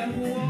Bye.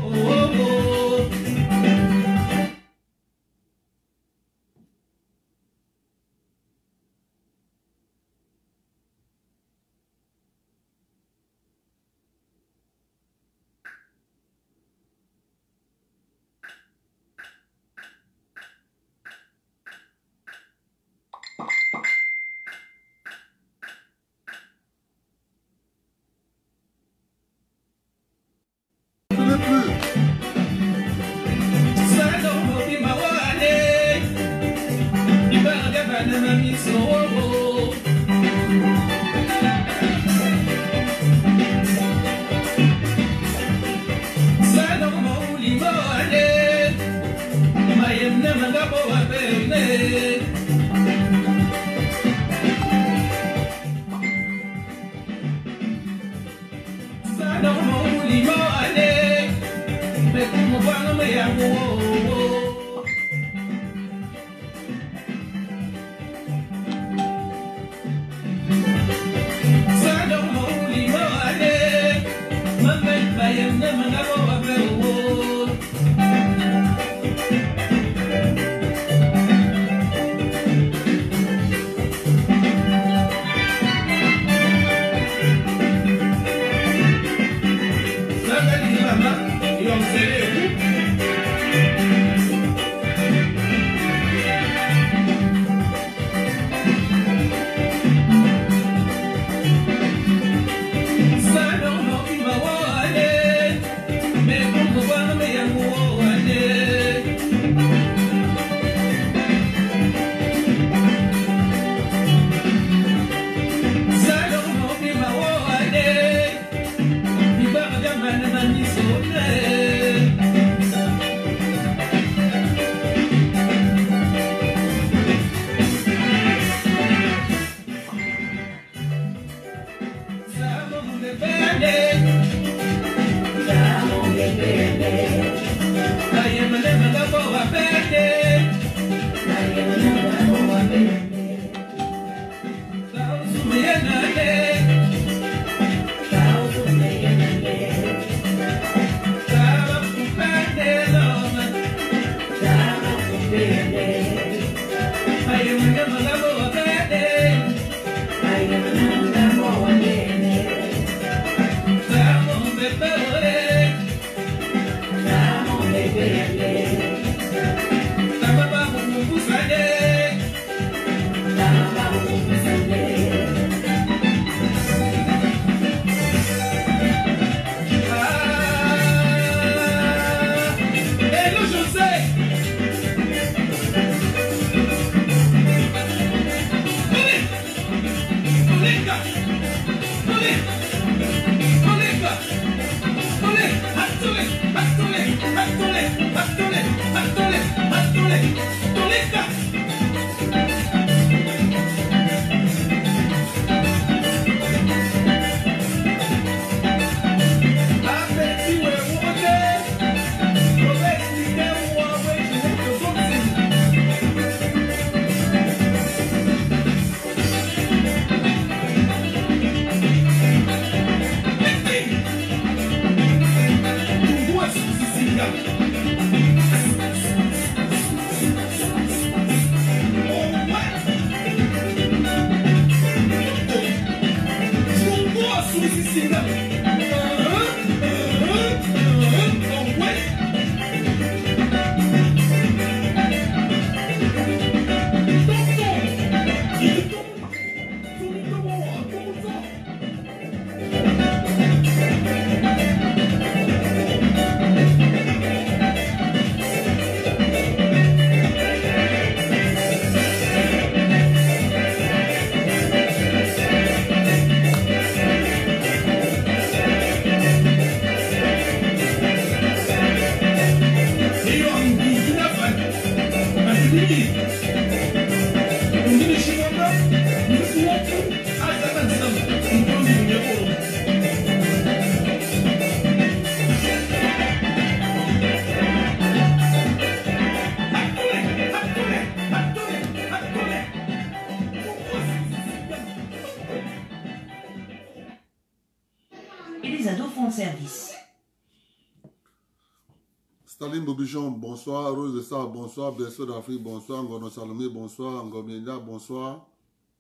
Staline Bobichon, bonsoir. Rose de Star, bonsoir. Berceau d'Afrique, bonsoir. Ngono Salomé, bonsoir. Ngomienda, bonsoir.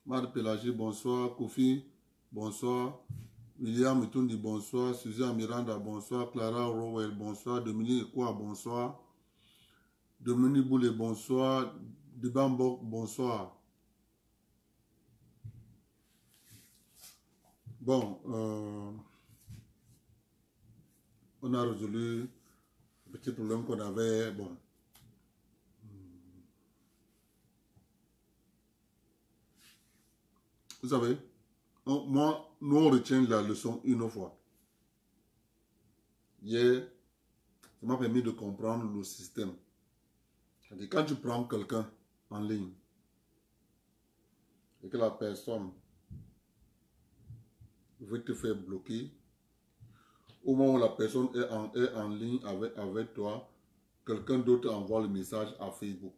Mar Pelagé, bonsoir. Kofi, bonsoir. William Mutundi, bonsoir. Suzanne Miranda, bonsoir. Clara Rowell, bonsoir. Dominique Ekwa, bonsoir. Dominique Boulet, bonsoir. Dibambok, bonsoir. Bon, on a résolu le petit problème qu'on avait. Bon. Vous savez, nous on retient la leçon une fois. Hier, ça m'a permis de comprendre le système. C'est-à-dire, quand tu prends quelqu'un en ligne et que la personne veut te faire bloquer, au moment où la personne est en ligne avec toi, quelqu'un d'autre envoie le message à Facebook.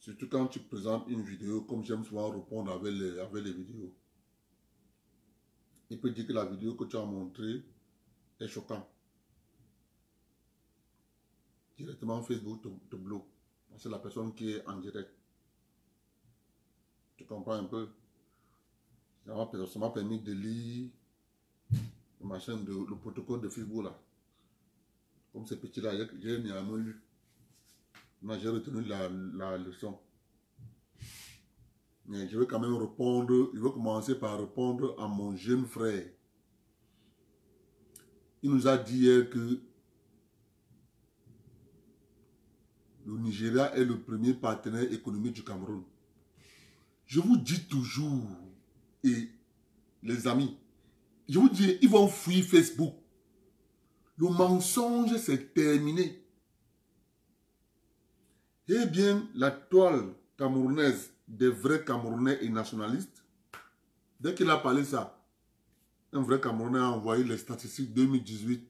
Surtout quand tu présentes une vidéo, comme j'aime souvent répondre avec les vidéos. Il peut dire que la vidéo que tu as montrée est choquante. Directement, Facebook te bloque. C'est la personne qui est en direct. Tu comprends un peu? Ça m'a permis de lire le protocole de Facebook là. Comme ces petits-là, j'ai mis à main lu. J'ai retenu la leçon. Mais je vais quand même répondre. Je vais commencer par répondre à mon jeune frère. Il nous a dit hier que le Nigeria est le premier partenaire économique du Cameroun. Je vous dis toujours, et les amis, je vous dis, ils vont fuir Facebook. Le mensonge, c'est terminé. Eh bien, la toile camerounaise des vrais Camerounais et nationalistes, dès qu'il a parlé ça, un vrai Camerounais a envoyé les statistiques 2018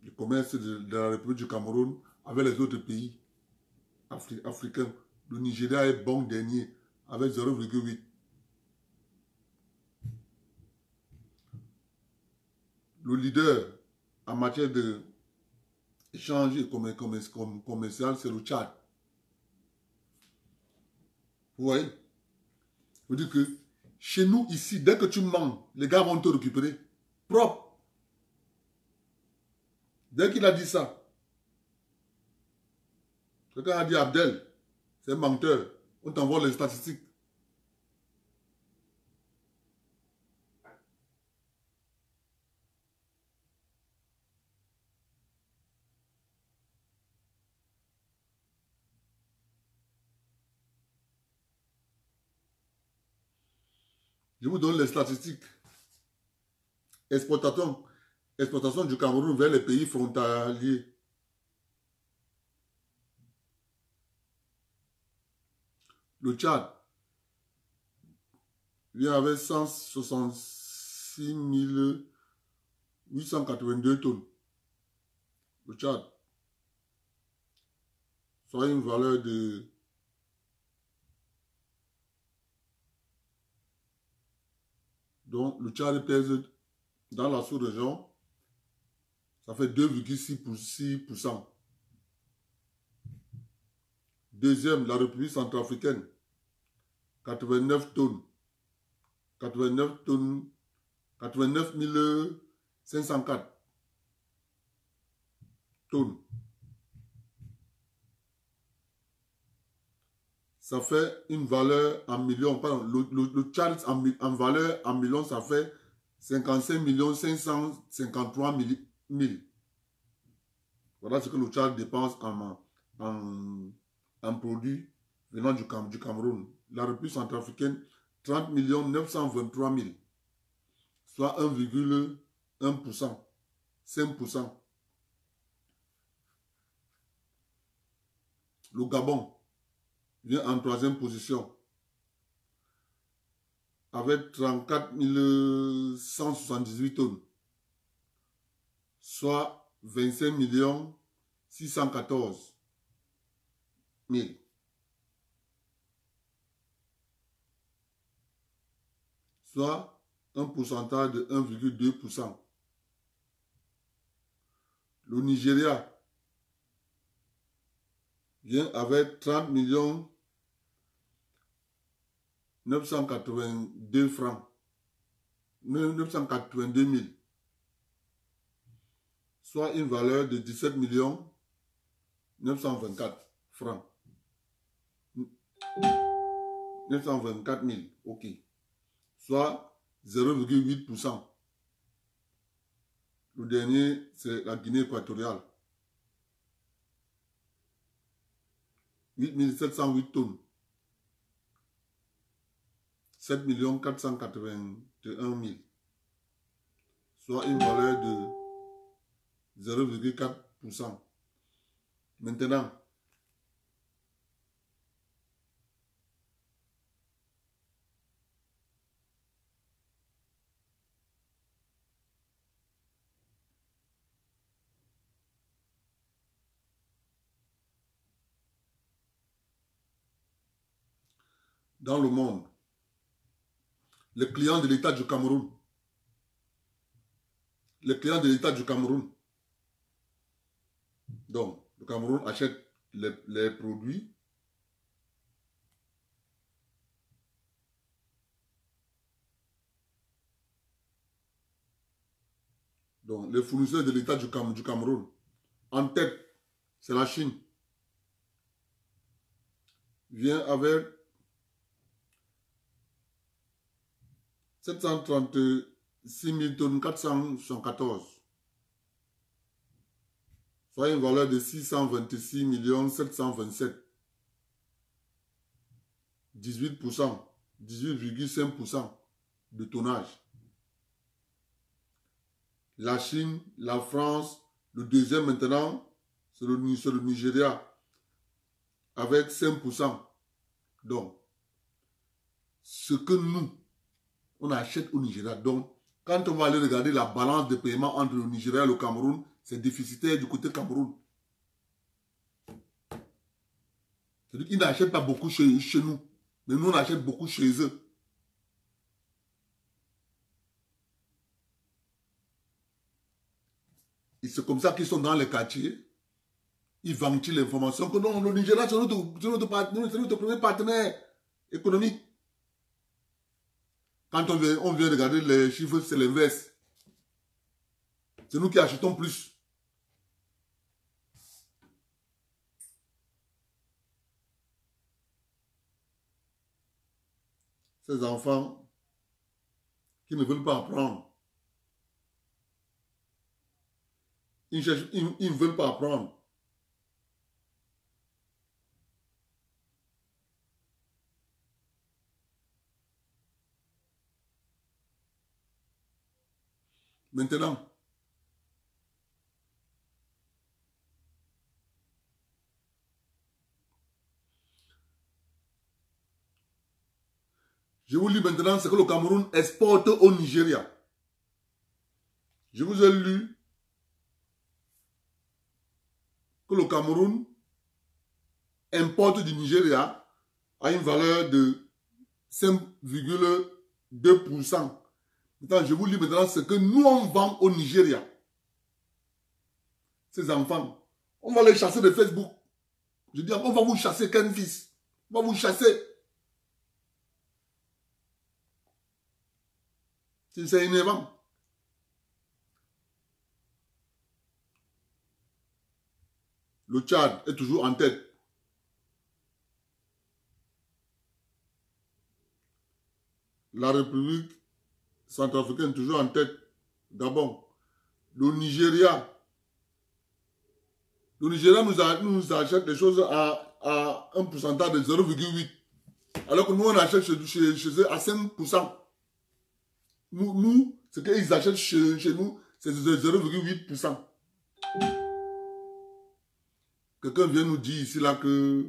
du commerce de la République du Cameroun avec les autres pays africains. Le Nigeria est bon dernier avec 0,8. Le leader en matière d'échange commercial, c'est le Tchad. Vous voyez? Je veux dire que chez nous, ici, dès que tu mens, les gars vont te récupérer. Propre. Dès qu'il a dit ça, quelqu'un a dit Abdel, c'est un menteur. On t'envoie les statistiques. Je vous donne les statistiques. Exportation du Cameroun vers les pays frontaliers. Le Tchad, lui avait 166 882 tonnes. Le Tchad, soit une valeur de donc le Tchad pèse dans la sous-région, ça fait 2,6%. Deuxième, la République centrafricaine, 89 tonnes. 89 tonnes, 89 504 tonnes. Ça fait une valeur en millions. Pardon, le Tchad en valeur en millions, ça fait 55 553 000. Voilà ce que le Tchad dépense en produits venant du Cameroun. La République centrafricaine, 30 923 000, soit 1,1%, 5%. Le Gabon vient en troisième position avec 34 178 tonnes, soit 25 614 000. Soit un pourcentage de 1,2%. Le Nigeria vient avec 30 982 francs. 982 000. Soit une valeur de 17 924 francs. 924 000, ok. Soit 0,8%. Le dernier, c'est la Guinée équatoriale. 8 708 tonnes. 7 481 000. Soit une valeur de 0,4%. Maintenant, dans le monde, les clients de l'État du Cameroun, donc le Cameroun achète les produits donc les fournisseurs de l'État du Cameroun. En tête, c'est la Chine. Vient avec 736 000 tonnes 414. Soit une valeur de 626 727. 18%, 18,5% de tonnage. La Chine, la France, le deuxième maintenant, c'est le Nigeria, avec 5%. Donc, ce que nous, on achète au Nigeria. Donc, quand on va aller regarder la balance de paiement entre le Nigeria et le Cameroun, c'est déficitaire du côté Cameroun. C'est-à-dire qu'ils n'achètent pas beaucoup chez nous, mais nous, on achète beaucoup chez eux. Et c'est comme ça qu'ils sont dans les quartiers. Ils ventilent l'information que non, le Nigeria, c'est notre premier partenaire économique. Quand on vient regarder les chiffres, c'est l'inverse. C'est nous qui achetons plus. Ces enfants qui ne veulent pas apprendre. Ils ne veulent pas apprendre. Maintenant, je vous lis maintenant ce que le Cameroun exporte au Nigeria. Je vous ai lu que le Cameroun importe du Nigeria à une valeur de 5,2%. Maintenant, je vous lis maintenant ce que nous on vend au Nigeria. Ces enfants, on va les chasser de Facebook. Je dis, on va vous chasser qu'un fils. On va vous chasser. C'est énervant. Le Tchad est toujours en tête. La République centrafricaine est toujours en tête. Gabon. Le Nigeria nous achète des choses à un pourcentage de 0,8. Alors que nous, on achète chez eux à 5%. Nous ce qu'ils achètent chez nous, c'est 0,8%. Quelqu'un vient nous dire ici là que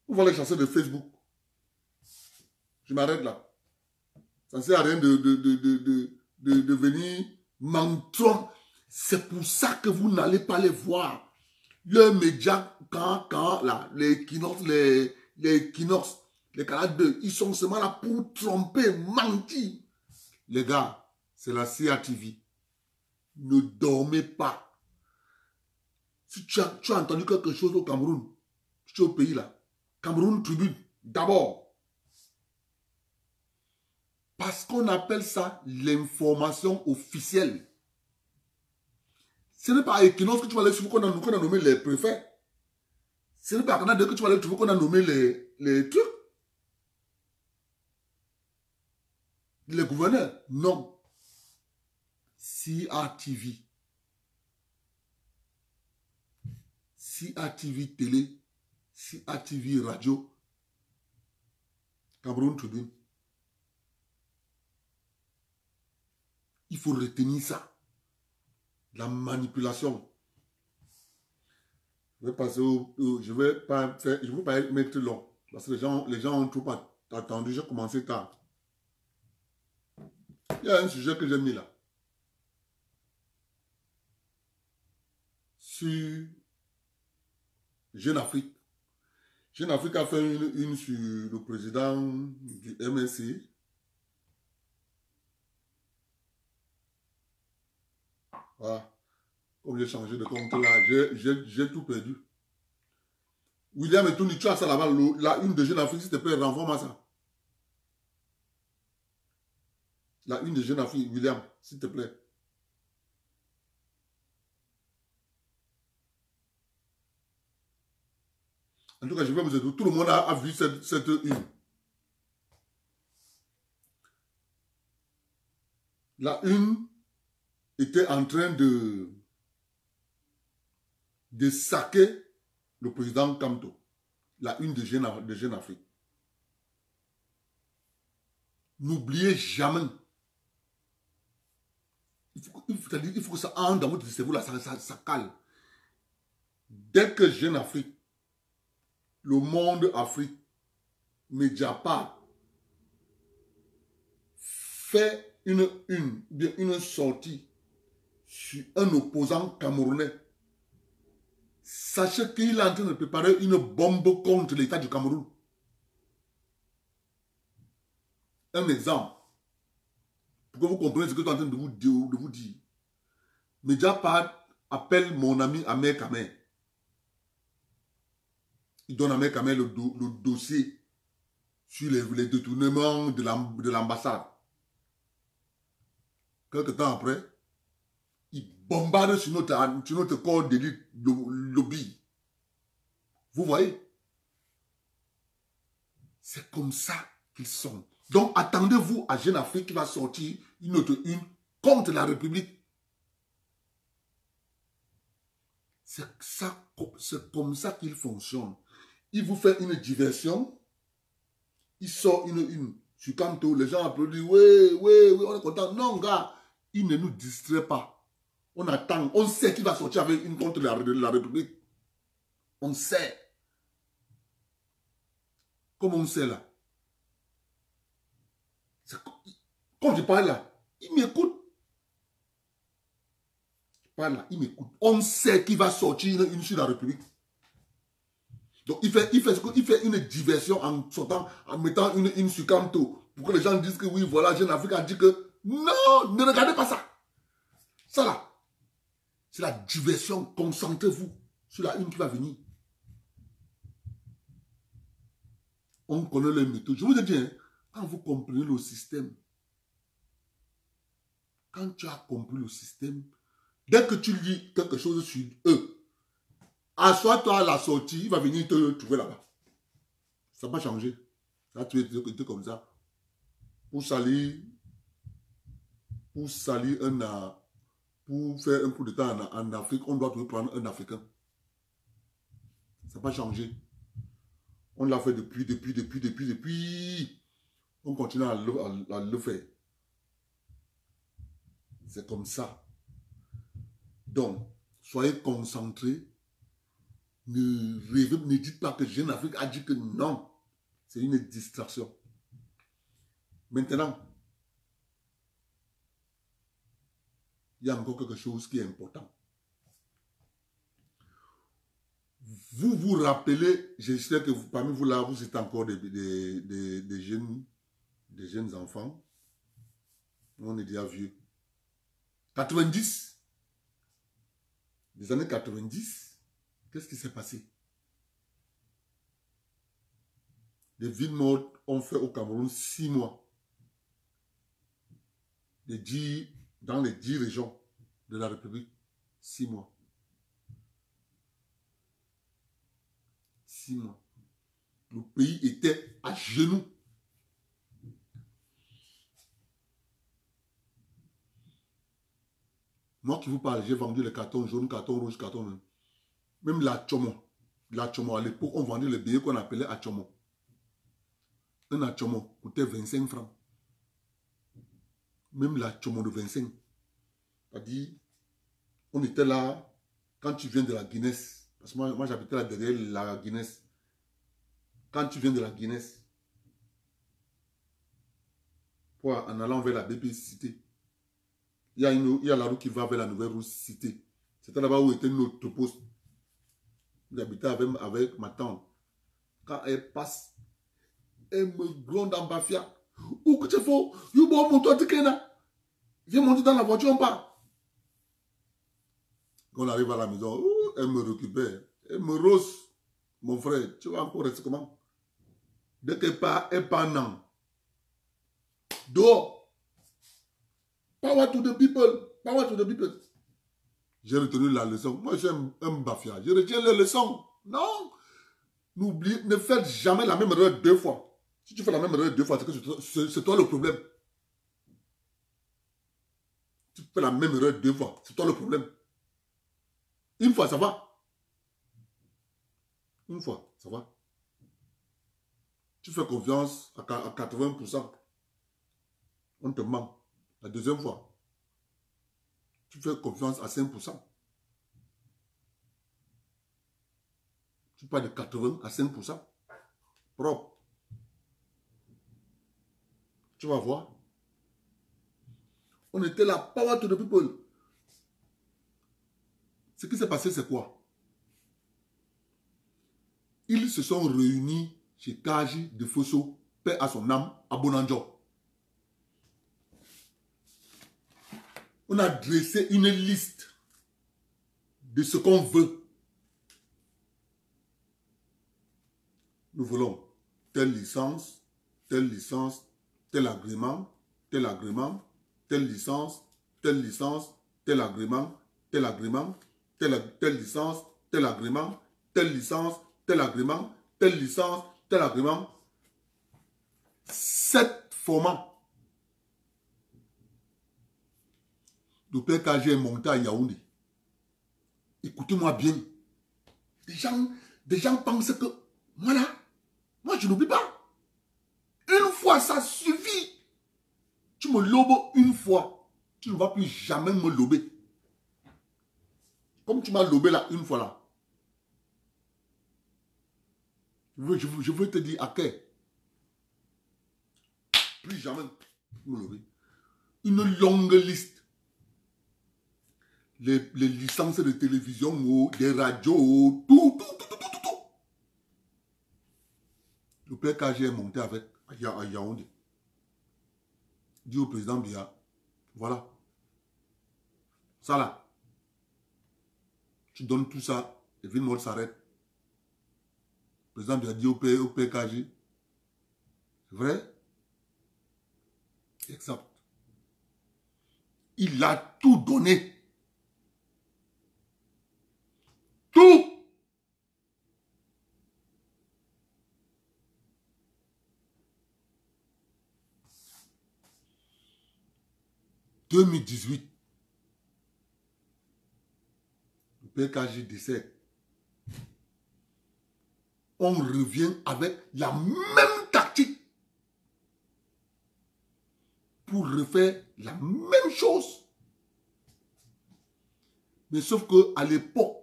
on va les chasser de Facebook. Je m'arrête là. Ça ne sert à rien de venir mentir. C'est pour ça que vous n'allez pas les voir. Les médias, les Equinox, les canaux 2, ils sont seulement là pour tromper, mentir. Les gars, c'est la CATV. Ne dormez pas. Si tu as entendu quelque chose au Cameroun, tu es au pays là, Cameroun Tribune, d'abord. Parce qu'on appelle ça l'information officielle. Ce n'est pas à Equinox que tu vas aller suivre qu'on a nommé les préfets. Ce n'est pas à Canada que tu vas aller trouver qu'on a nommé les trucs. Les gouverneurs. Non. CRTV. CRTV télé. CRTV radio. Cameroun Tribune. Il faut retenir ça. La manipulation. Je vais passer je vais pas faire, je ne veux pas mettre long. Parce que les gens ont trop attendu. J'ai commencé tard. Il y a un sujet que j'ai mis là. Sur Jeune Afrique. Jeune Afrique a fait une sur le président du MNC. Voilà. Comme j'ai changé de compte là, j'ai tout perdu. William et Tony, tu as ça là-bas, la une de Jeune Afrique, s'il te plaît, renvoie-moi ça. La une de Jeune Afrique, William, s'il te plaît. En tout cas, je vais vous aider. Tout le monde a vu cette une. La une était en train de saquer le président Kamto. La une de Jeune Afrique. N'oubliez jamais. Il faut que ça entre dans votre cerveau, là, ça cale. Dès que Jeune Afrique, le Monde Afrique, Mediapart, fait une sortie sur un opposant camerounais, sachez qu'il est en train de préparer une bombe contre l'État du Cameroun. Un exemple, pour que vous compreniez ce que je suis en train de vous dire. Mediapart appelle mon ami Ahmed Kamer. Il donne à Ahmed Kamer le dossier sur les détournements de l'ambassade. Quelque temps après, il bombarde sur notre corps d'élite lobby. Vous voyez? C'est comme ça qu'ils sont. Donc, attendez-vous à Jeune Afrique qui va sortir une autre une contre la République. C'est comme ça qu'il fonctionne. Il vous fait une diversion. Il sort une sur Kanto. Les gens applaudissent. Oui, on est content. Non, gars, il ne nous distrait pas. On attend. On sait qu'il va sortir avec une contre la République. On sait. Comme on sait là. Quand je parle là, il m'écoute. Je parle là, il m'écoute. On sait qu'il va sortir une sur la République. Donc il fait une diversion en sortant, en mettant une sur Kanto. Pour que les gens disent que oui, voilà, Jeune Afrique a dit que non, ne regardez pas ça. Ça là, c'est la diversion. Concentrez-vous sur la une qui va venir. On connaît les méthodes. Je vous ai dit, hein, quand vous comprenez le système, quand tu as compris le système, dès que tu lis quelque chose sur eux, assois-toi à la sortie, il va venir te trouver là-bas. Ça va pas changer. Ça va être comme ça. Pour salir pour faire un coup d'état en Afrique, on doit toujours prendre un Africain. Ça va pas changer. On l'a fait depuis. On continue à le faire. C'est comme ça. Donc, soyez concentrés. Ne dites pas que Jeune Afrique a dit que non. C'est une distraction. Maintenant, il y a encore quelque chose qui est important. Vous vous rappelez, j'espère que parmi vous là, vous êtes encore des jeunes enfants. On est déjà vieux. 90, des années 90, qu'est-ce qui s'est passé? Les villes mortes ont fait au Cameroun 6 mois. Dans les 10 régions de la République, 6 mois. 6 mois. Le pays était à genoux. Moi qui vous parle, j'ai vendu les cartons jaunes, cartons rouges, cartons même. Même la chomo. La chomo, à l'époque, on vendait les billets qu'on appelait achomo. Un achomo coûtait 25 francs. Même la chomo de 25. C'est-à-dire, on était là, quand tu viens de la Guinness, parce que moi j'habitais là derrière la Guinness. Quand tu viens de la Guinness, en allant vers la BP Cité, il y a la route qui va vers la nouvelle route Cité. C'était là-bas où était notre poste. J'habitais avec ma tante. Quand elle passe, elle me gronde en bafia. Où que tu fais? You bon mon toi viens monter dans la voiture, on part. Quand on arrive à la maison, elle me récupère. Elle me rose. Mon frère, tu vas encore rester comment? Dès qu'elle part, elle part non. Dehors. Power to the people. Power to the people. J'ai retenu la leçon. Moi, j'aime un bafia. Je retiens les leçons. Non. N'oublie, ne faites jamais la même erreur 2 fois. Si tu fais la même erreur 2 fois, c'est toi le problème. Tu fais la même erreur 2 fois, c'est toi le problème. Une fois, ça va. Une fois, ça va. Tu fais confiance à 80%. On te ment. La deuxième fois, tu fais confiance à 5%. Tu parles de 80 à 5%. Propre. Tu vas voir. On était là, power to the people. Ce qui s'est passé, c'est quoi? Ils se sont réunis chez Kaji de Fosso, paix à son âme, à Bonanjo. On a dressé une liste de ce qu'on veut. Nous voulons telle licence, tel agrément, tel agrément, telle licence, tel agrément, tel agrément, telle licence, tel agrément, telle licence, tel agrément, telle licence, tel agrément. 7 formats. Le PKG est monté à Yaoundé. Écoutez-moi bien. Des gens pensent que, voilà, moi je n'oublie pas. Une fois, ça suffit. Tu me lobes une fois, tu ne vas plus jamais me lober. Comme tu m'as lobé là, une fois là. Je veux te dire à quel. Plus jamais me lober. Une longue liste. Les licences de télévision, des radios, tout. Le PKG est monté avec à Yaoundé. Dit au président Biya, voilà. Ça là. Tu donnes tout ça, et Villemot s'arrête. Le président Biya dit au PKG, c'est vrai? Exact. Il a tout donné. Tout. En 2018, le PKG décède. On revient avec la même tactique pour refaire la même chose. Mais sauf qu'à l'époque,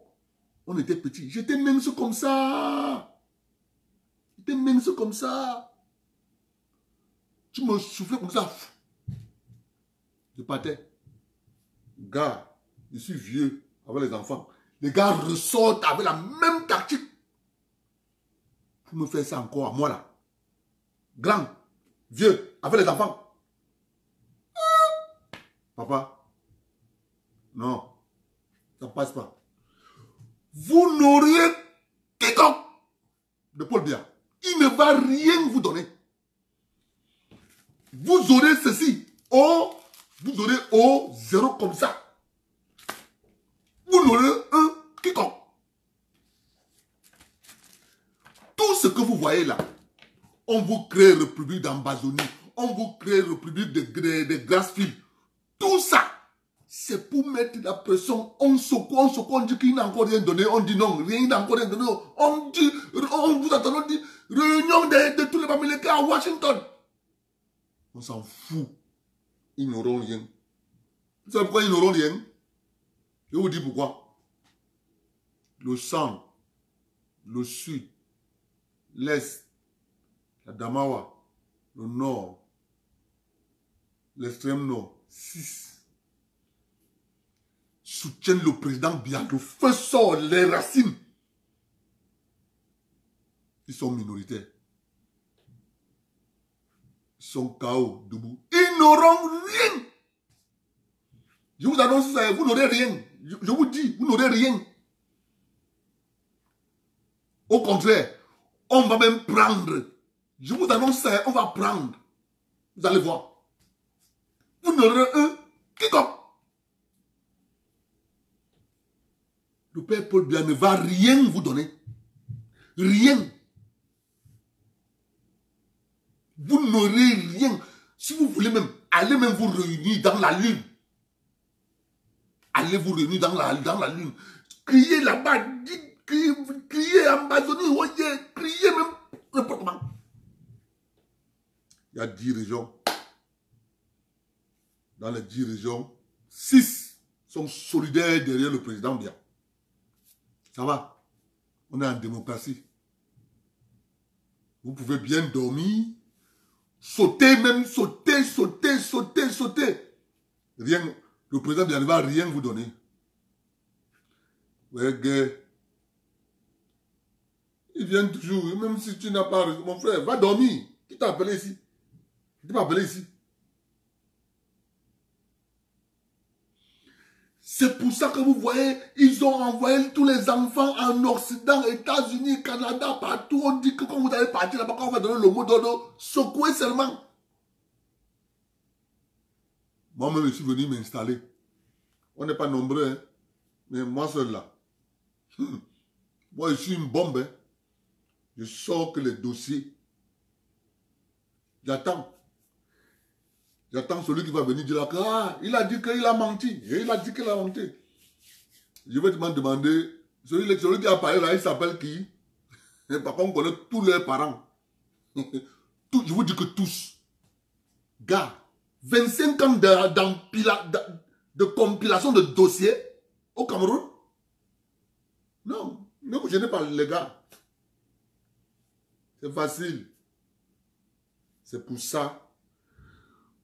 on était petits. J'étais mince comme ça. J'étais mince comme ça. Tu me soufflais comme ça. Je partais. Gars, je suis vieux avec les enfants. Les gars ressortent avec la même tactique. Pour me faire ça encore à moi là. Grand, vieux, avec les enfants. Papa, non, ça ne passe pas. vous n'aurez quiconque de Paul Biya. Il ne va rien vous donner. Vous aurez ceci, vous aurez au zéro comme ça. Vous n'aurez un quiconque. Tout ce que vous voyez là, on vous crée République d'Ambazonie, on vous crée République de Grassfield. Tout ça, c'est pour mettre la pression. On dit qu'il n'a encore rien donné. On dit non, rien n'a encore rien donné. On vous attend, on dit réunion de tous les Américains à Washington. On s'en fout. Ils n'auront rien. Vous savez pourquoi ils n'auront rien? Je vous dis pourquoi. Le centre, le sud, l'est, la Damawa, le nord, l'extrême nord, 6 soutiennent le président Biya. Le feu sort, les racines. Ils sont minoritaires. Ils sont KO, debout. Ils n'auront rien. Je vous annonce ça, vous n'aurez rien. Je vous dis, vous n'aurez rien. Au contraire, on va même prendre. Je vous annonce ça, on va prendre. Vous allez voir. Vous n'aurez un quiconque. Le père Paul Biya ne va rien vous donner. Rien. Vous n'aurez rien. Si vous voulez même, allez même vous réunir dans la lune. Allez vous réunir dans la lune. Criez là-bas. Criez Amazonie. Criez même n'importe comment. Il y a 10 régions. Dans les 10 régions, 6 sont solidaires derrière le président Biya. Ça va. On est en démocratie. Vous pouvez bien dormir. Sauter même, sauter. Rien. Le président Biya ne va rien vous donner. Ouais, gars. Ils viennent toujours. Même si tu n'as pas... Mon frère, va dormir. Qui t'a appelé ici? Qui t'a appelé ici? C'est pour ça que vous voyez, ils ont envoyé tous les enfants en Occident, États-Unis, Canada, partout. On dit que quand vous allez partir là-bas, quand on va donner le mot d'ordre, secouez seulement. Moi-même, je suis venu m'installer. On n'est pas nombreux, hein? Mais moi seul là. Moi, je suis une bombe. Hein? Je sors que les dossiers. J'attends. J'attends celui qui va venir dire que ah, il a dit qu'il a menti. Et il a dit qu'il a menti. Je vais te demander, celui qui a parlé là, il s'appelle qui? Et par contre, on connaît tous leurs parents. Je vous dis que tous. Gars, 25 ans de compilation de dossiers au Cameroun? Non, ne vous gênez pas les gars. C'est facile. C'est pour ça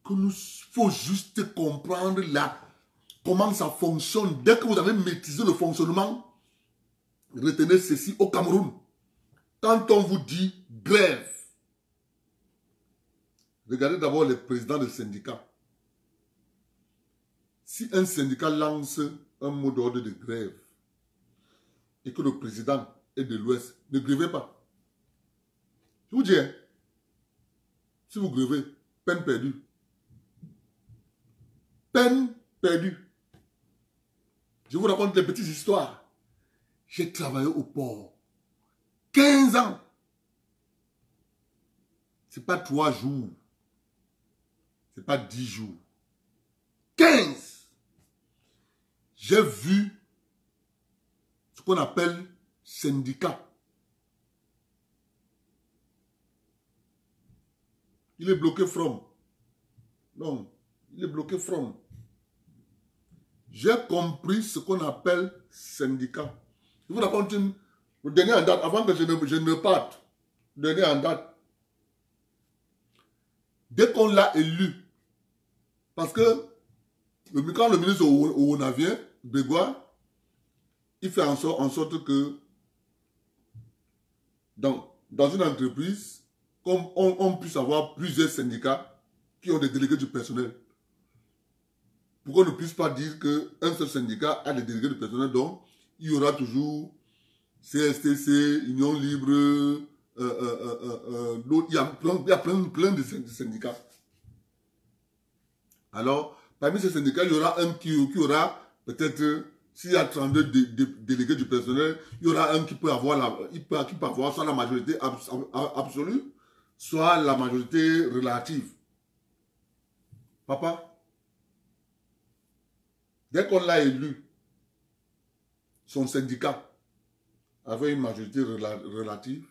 que nous faut juste comprendre là comment ça fonctionne. Dès que vous avez maîtrisé le fonctionnement, retenez ceci au Cameroun. Quand on vous dit grève, regardez d'abord les présidents de syndicats. Si un syndicat lance un mot d'ordre de grève et que le président est de l'Ouest, ne grèvez pas. Je vous dis, hein, si vous grèvez, peine perdue. Peine perdue. Je vous raconte des petites histoires. J'ai travaillé au port. 15 ans. Ce n'est pas 3 jours. Ce n'est pas 10 jours. 15. J'ai vu ce qu'on appelle syndicat. Il est bloqué from. Non, il est bloqué from. J'ai compris ce qu'on appelle syndicat. Je vous raconte le dernier en date, avant que je ne parte. Le dernier en date. Dès qu'on l'a élu, parce que quand le ministre Owona vient, Grégoire, il fait en sorte que dans une entreprise, comme on puisse avoir plusieurs syndicats qui ont des délégués du personnel. Pour qu'on ne puisse pas dire qu'un seul syndicat a des délégués du personnel, donc il y aura toujours CSTC, Union Libre, il y a plein de syndicats. Alors, parmi ces syndicats, il y aura un qui aura peut-être, s'il y a 32 délégués du personnel, il y aura un qui peut avoir, qui peut avoir soit la majorité absolue, soit la majorité relative. Papa, dès qu'on l'a élu, son syndicat avait une majorité relative.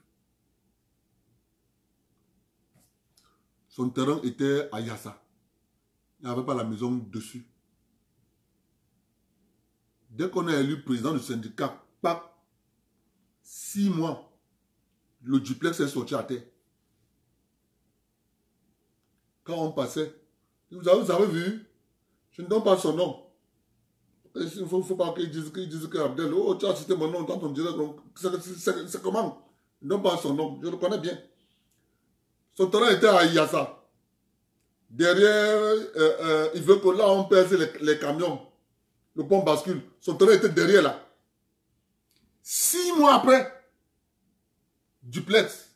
Son terrain était à Yassa. Il n'y avait pas la maison dessus. Dès qu'on a élu président du syndicat, pas 6 mois, le duplex est sorti à terre. Quand on passait, vous avez vu, je ne donne pas son nom. Il ne faut pas qu'ils disent que Abdel, oh, tu as cité mon nom dans ton direct, donc c'est comment? Je ne donne pas son nom, je le connais bien. Son terrain était à Yassa. Derrière, il veut que là, on pèse les camions. Le pont bascule. Son terrain était derrière là. 6 mois après, duplex.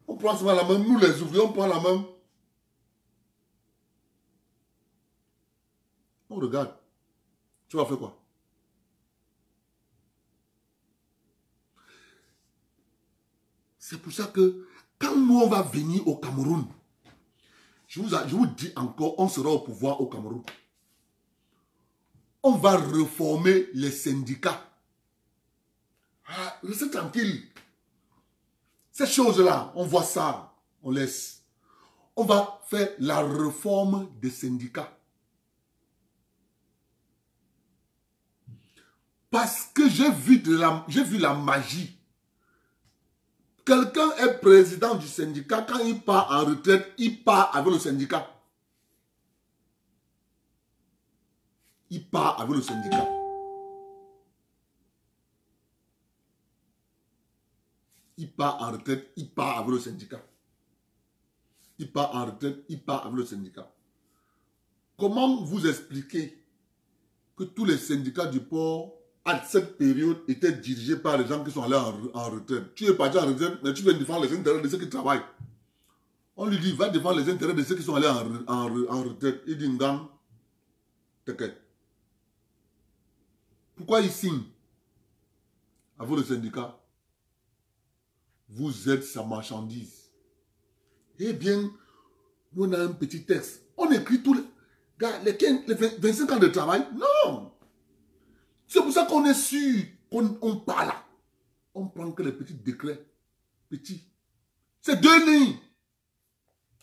On prend souvent la main, nous les ouvriers, on prend la main. On regarde. Tu vas faire quoi? C'est pour ça que quand nous on va venir au Cameroun, je vous dis encore, on sera au pouvoir au Cameroun. On va reformer les syndicats. Ah, restez tranquille. Ces choses-là, on voit ça, on laisse. On va faire la réforme des syndicats. Parce que j'ai vu la magie. Quelqu'un est président du syndicat, quand il part en retraite, il part avec le syndicat. Il part avec le syndicat. Il part en retraite, il part avec le syndicat. Il part en retraite, il part avec le syndicat. Comment vous expliquer que tous les syndicats du port, à cette période, étaient dirigés par les gens qui sont allés en retraite? Tu es parti en retraite, mais tu viens défendre les intérêts de ceux qui travaillent. On lui dit, va défendre les intérêts de ceux qui sont allés en retraite. Il dit, Ngang, t'inquiète. Pourquoi il signe avec le syndicat? Vous êtes sa marchandise. Eh bien, on a un petit texte. On écrit tous les... Gars, les 25 ans de travail. Non. C'est pour ça qu'on est sûr qu'on parle là. On prend que les petits décrets. Petits. C'est 2 lignes.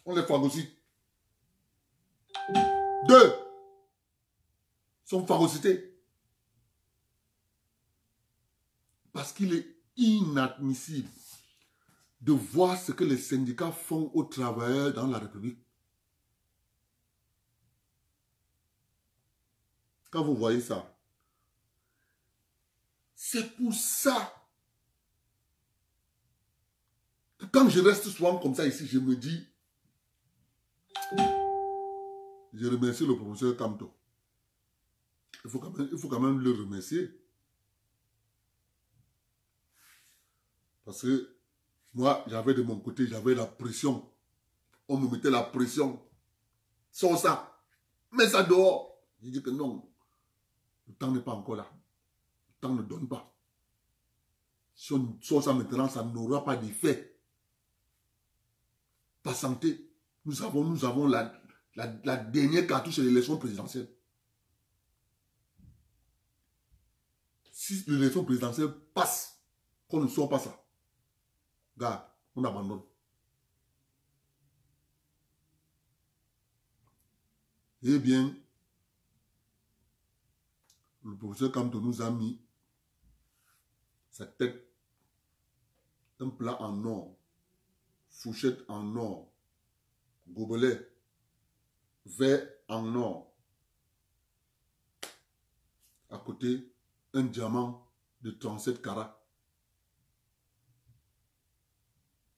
On les phagocyte. 2 sont phagocytés. Parce qu'il est inadmissible de voir ce que les syndicats font aux travailleurs dans la République. Quand vous voyez ça, c'est pour ça que quand je reste souvent comme ça ici, je me dis, je remercie le professeur Kamto. Il faut quand même le remercier. Parce que moi, j'avais de mon côté, j'avais la pression. On me mettait la pression. Sans ça. Mets ça dehors. Je dis que non. Le temps n'est pas encore là. Le temps ne donne pas. Si on sort ça maintenant, ça n'aura pas d'effet. Patientez. Nous avons la dernière cartouche de l'élection présidentielle. Si l'élection présidentielle passe, qu'on ne sort pas ça, gars, on abandonne. Eh bien, le professeur Kamto nous a mis sa tête, un plat en or, fourchette en or, gobelet, verre en or. À côté, un diamant de 37 carats.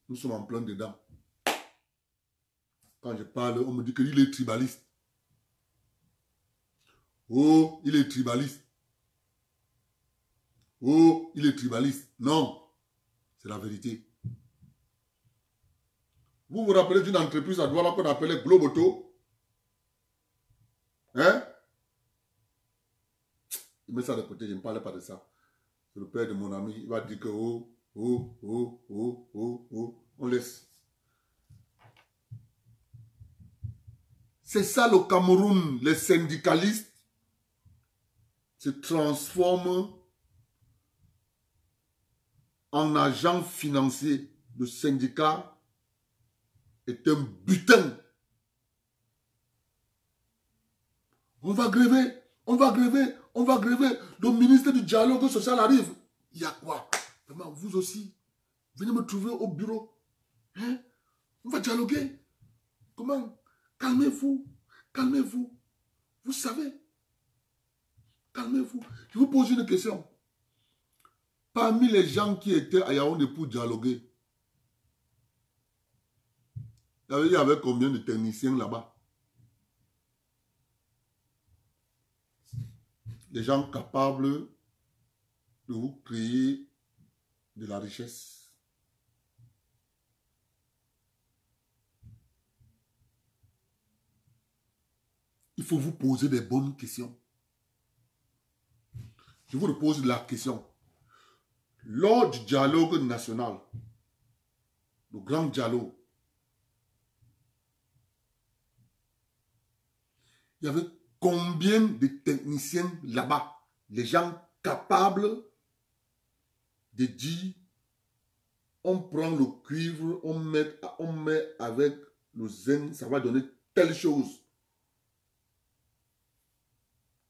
Nous sommes en plein dedans. Quand je parle, on me dit qu'il est tribaliste. Oh, il est tribaliste. oh, il est tribaliste. Non, c'est la vérité. Vous vous rappelez d'une entreprise à Douala qu'on appelait Globoto? Hein? Il met ça de côté, je ne parlais pas de ça. C'est le père de mon ami, il va dire que on laisse. C'est ça le Cameroun, les syndicalistes se transforment en agents financiers. Le syndicat est un butin. On va gréver, on va gréver, on va gréver. Le ministre du dialogue social arrive. Il y a quoi? Vraiment, vous aussi, venez me trouver au bureau. Hein? On va dialoguer. Comment? Calmez-vous, calmez-vous. Vous savez, calmez-vous. Je vous pose une question. Parmi les gens qui étaient à Yaoundé pour dialoguer, il y avait combien de techniciens là-bas? Des gens capables de vous créer de la richesse. Il faut vous poser des bonnes questions. Je vous pose la question. Lors du dialogue national, le grand dialogue, il y avait combien de techniciens là-bas? Les gens capables de dire, on prend le cuivre, on met avec le zinc, ça va donner telle chose.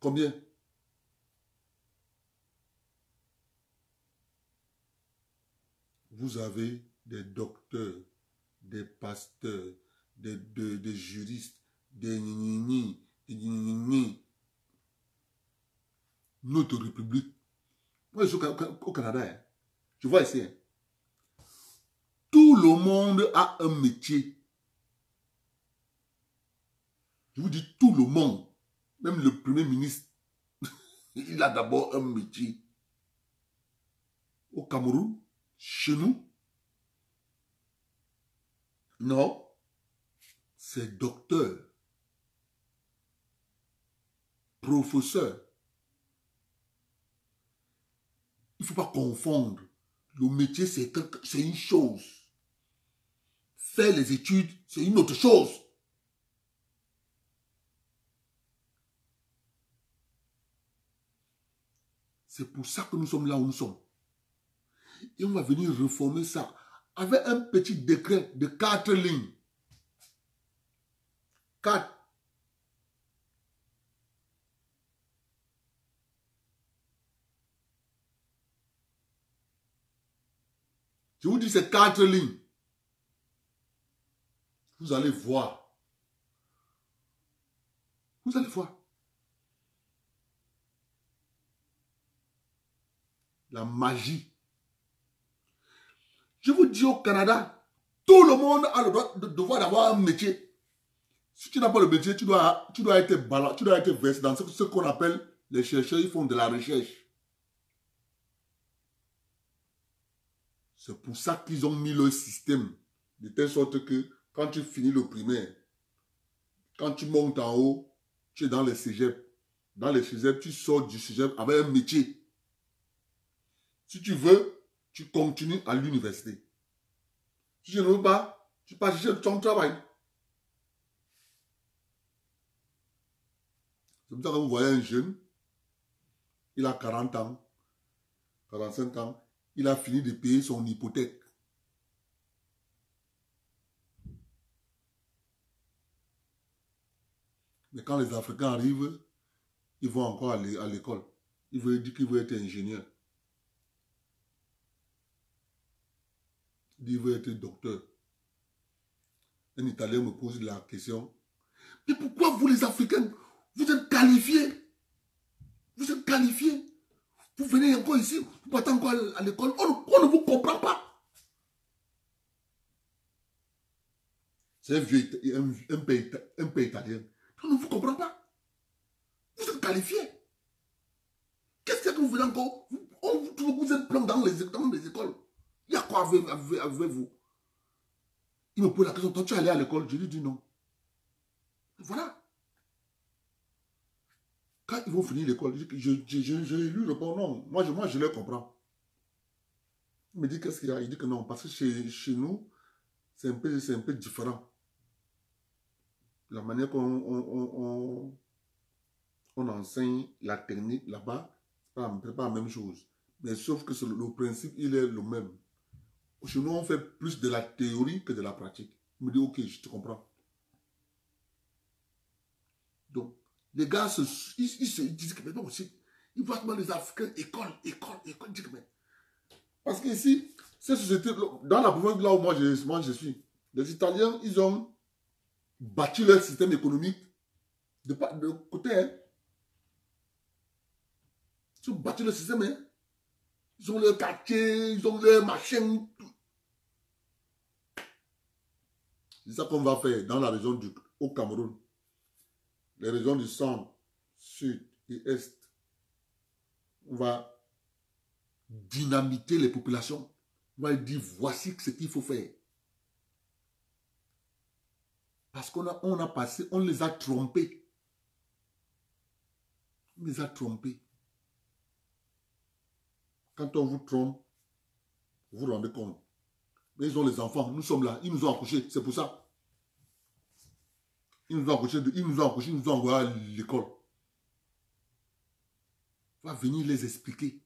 Combien? Vous avez des docteurs, des pasteurs, des juristes, des nini. Notre république. Moi, je suis au Canada. Hein. Je vois ici. Hein. Tout le monde a un métier. Je vous dis tout le monde. Même le premier ministre. Il a d'abord un métier. Au Cameroun, chez nous, non, c'est docteur, professeur. Il ne faut pas confondre. Le métier, c'est une chose. Faire les études, c'est une autre chose. C'est pour ça que nous sommes là où nous sommes. Et on va venir reformer ça avec un petit décret de 4 lignes. 4. Je vous dis, c'est 4 lignes. Vous allez voir. Vous allez voir. La magie. Je vous dis au Canada, tout le monde a le droit de devoir avoir un métier. Si tu n'as pas le métier, tu dois être versé dans ce qu'on appelle les chercheurs, ils font de la recherche. C'est pour ça qu'ils ont mis le système de telle sorte que quand tu finis le primaire, quand tu montes en haut, tu es dans les cégeps. Dans les cégeps, tu sors du cégep avec un métier. Si tu veux, tu continues à l'université. Si je ne veux pas, tu passes chercher ton travail. C'est pour ça que vous voyez un jeune, il a 40 ans, 45 ans, il a fini de payer son hypothèque. Mais quand les Africains arrivent, ils vont encore à l'école. Ils veulent dire qu'ils veulent être ingénieurs. Il veut être docteur. Un Italien me pose la question. Mais pourquoi vous les Africains, vous êtes qualifiés? Vous êtes qualifiés. Vous venez encore ici, vous partez encore à l'école. On ne vous comprend pas. C'est un pays italien. On ne vous comprend pas. Vous êtes qualifiés. Qu'est-ce que vous venez encore? Vous êtes plein dans les écoles. Il y a quoi avec vous? Il me pose la question, toi tu es allé à l'école? Je lui dis non. Voilà. Quand ils vont finir l'école, je lui réponds non. Moi, je les comprends. Il me dit qu'est-ce qu'il y a? Il dit que non, parce que chez nous, c'est un peu différent. La manière on enseigne la technique là-bas, ce n'est pas la même chose. Mais sauf que le principe, il est le même. Chez nous, on fait plus de la théorie que de la pratique. Il me dit, ok, je te comprends. Donc, les gars, ils se disent que, mais bon, ils voient comment les Africains, école. Parce qu'ici, cette société, dans la province là où moi je suis, les Italiens, ils ont bâti leur système économique de côté. Hein. Ils ont bâti le système. Hein. Ils ont leur quartier, ils ont leur machin. C'est ça qu'on va faire dans la région au Cameroun. Les régions du centre, sud et est. On va dynamiter les populations. On va dire, voici ce qu'il faut faire. Parce qu'on a passé, on les a trompés. On les a trompés. Quand on vous trompe, vous vous rendez compte. Mais ils ont les enfants, nous sommes là, ils nous ont accouchés, c'est pour ça. Ils nous ont accouchés, ils nous ont envoyés à l'école. On va venir les expliquer.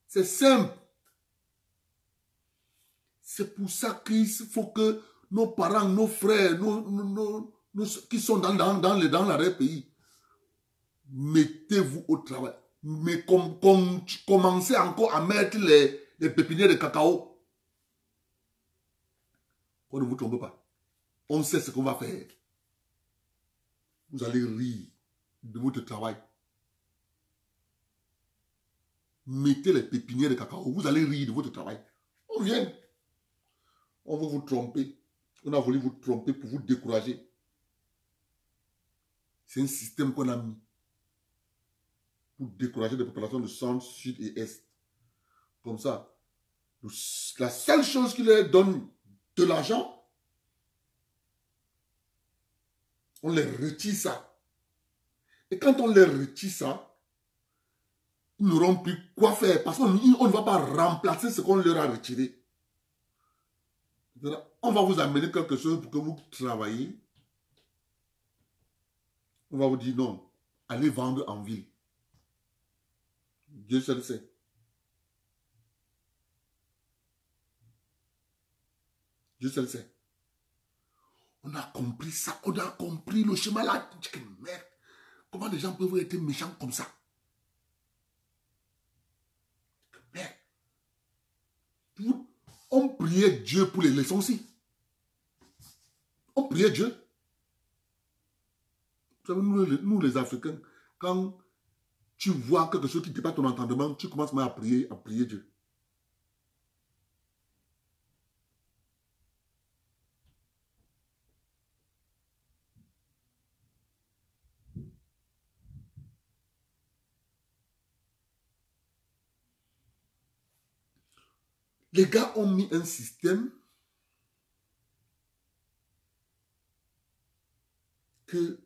C'est simple. C'est pour ça qu'il faut que nos parents, nos frères, qui sont dans l'arrêt pays, mettez-vous au travail. Mais commencez encore à mettre les pépinières de cacao. On ne vous trompe pas. On sait ce qu'on va faire. Vous allez rire de votre travail. Mettez les pépinières de cacao. Vous allez rire de votre travail. On vient. On veut vous tromper. On a voulu vous tromper pour vous décourager. C'est un système qu'on a mis pour décourager les populations de centre, sud et est. Comme ça, la seule chose qui leur donne de l'argent, on les retire ça. Et quand on les retire ça, ils n'auront plus quoi faire parce qu'on ne va pas remplacer ce qu'on leur a retiré. On va vous amener quelque chose pour que vous travaillez. On va vous dire non, allez vendre en ville. Dieu seul sait. Dieu seul sait. On a compris ça, on a compris le chemin là. Merde, comment les gens peuvent être méchants comme ça? Merde. On priait Dieu pour les leçons aussi. On priait Dieu. Vous savez, nous les Africains, quand tu vois quelque chose qui ne dépasse ton entendement, tu commences à prier Dieu. Les gars ont mis un système que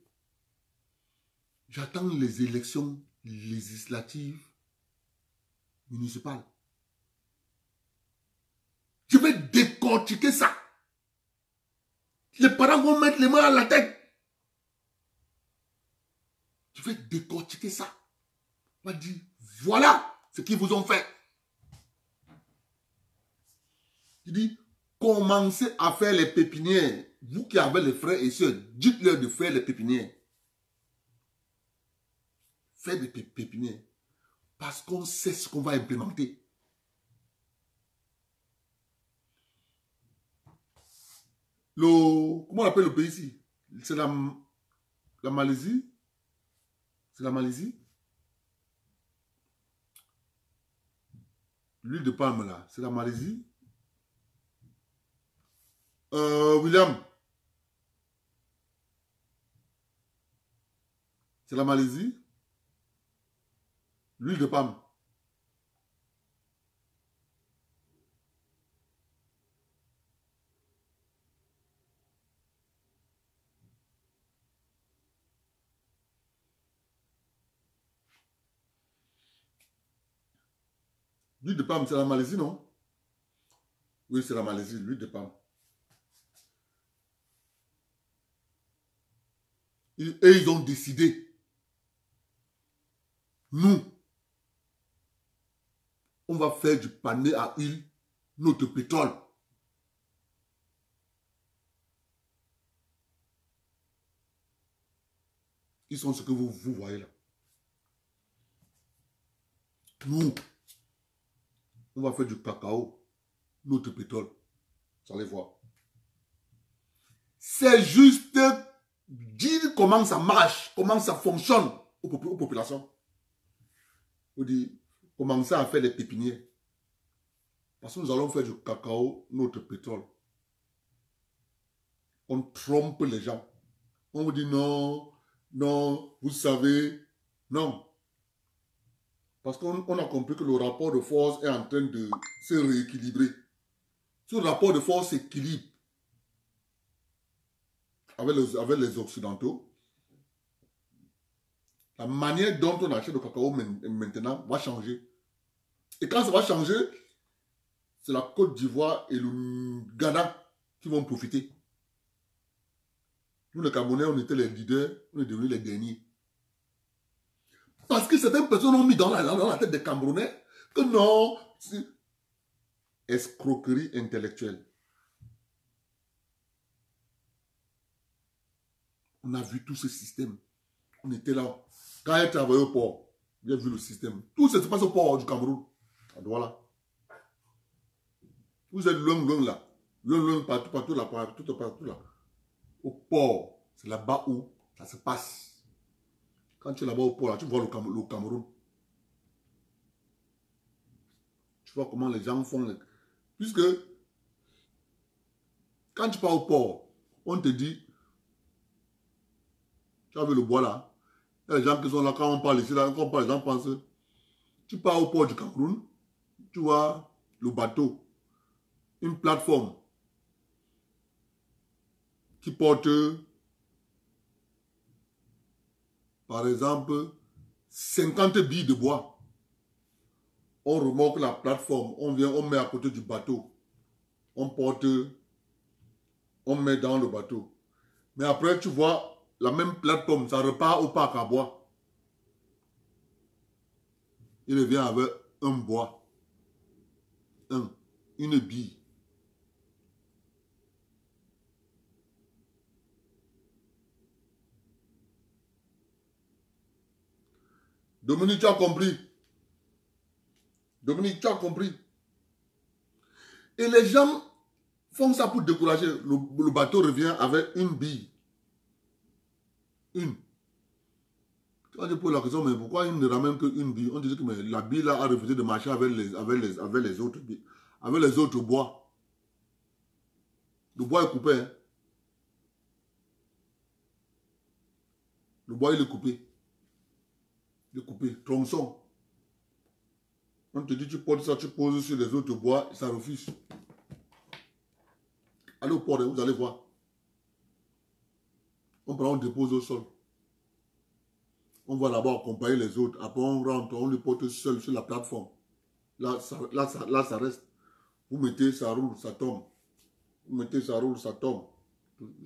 j'attends les élections législatives municipales. Je vais décortiquer ça. Les parents vont mettre les mains à la tête. Je vais décortiquer ça. On va dire, voilà ce qu'ils vous ont fait. Je dis, commencez à faire les pépinières. Vous qui avez les frères et sœurs, dites-leur de faire les pépinières. Faites des pépinières. Parce qu'on sait ce qu'on va implémenter. Comment on appelle le pays ici? C'est la Malaisie. C'est la Malaisie. L'huile de palme là, c'est la Malaisie. William. C'est la Malaisie. L'huile de palme. L'huile de palme, c'est la Malaisie, non? Oui, c'est la Malaisie, l'huile de palme. Et ils ont décidé, nous, on va faire du pané à huile, notre pétrole. Ils sont ce que vous voyez là. Nous, on va faire du cacao, notre pétrole. Vous allez voir. C'est juste dire comment ça marche, comment ça fonctionne aux populations. Vous dites, commencez à faire les pépinières. Parce que nous allons faire du cacao, notre pétrole. On trompe les gens. On vous dit non, non, vous savez, non. Parce qu'on a compris que le rapport de force est en train de se rééquilibrer. Ce rapport de force s'équilibre avec les Occidentaux. La manière dont on achète le cacao maintenant va changer. Et quand ça va changer, c'est la Côte d'Ivoire et le Ghana qui vont profiter. Nous, les Camerounais, on était les leaders, on est devenus les derniers. Parce que certaines personnes ont mis dans la tête des Camerounais que non, c'est escroquerie intellectuelle. On a vu tout ce système. On était là. Quand elle travaillait au port, j'ai vu le système. Tout ça se passe au port du Cameroun. Voilà. Vous êtes loin là. Loin, partout là. Partout là. Au port, c'est là-bas où ça se passe. Quand tu es là-bas au port, là, tu vois le Cameroun. Tu vois comment les gens font. Puisque, quand tu pars au port, on te dit, tu as vu le bois là. Il y a les gens qui sont là, quand on parle ici, là, quand on parle, les gens pensent, tu pars au port du Cameroun, tu vois le bateau, une plateforme qui porte, par exemple, 50 billes de bois. On remorque la plateforme, on vient, on met à côté du bateau. On porte, on met dans le bateau. Mais après, tu vois, la même plateforme, ça repart au parc à bois. Il vient avec un bois. Une bille. Dominique, tu as compris. Dominique, tu as compris. Et les gens font ça pour décourager. Le bateau revient avec une bille. Une. Tu vas dire pour la question, mais pourquoi il ne ramène qu'une bille? On disait que mais la bille là a refusé de marcher avec les autres billes. Avec les autres bois. Le bois est coupé. Hein? Le bois il est coupé. Il est coupé. Tronçon. On te dit tu portes ça, tu poses sur les autres bois, ça refuse. Allez au port, vous allez voir. On prend, on dépose au sol. On va là-bas accompagner les autres. Après, on rentre, on le porte seul sur la plateforme. Là, ça reste. Vous mettez, ça roule, ça tombe. Vous mettez, ça roule, ça tombe.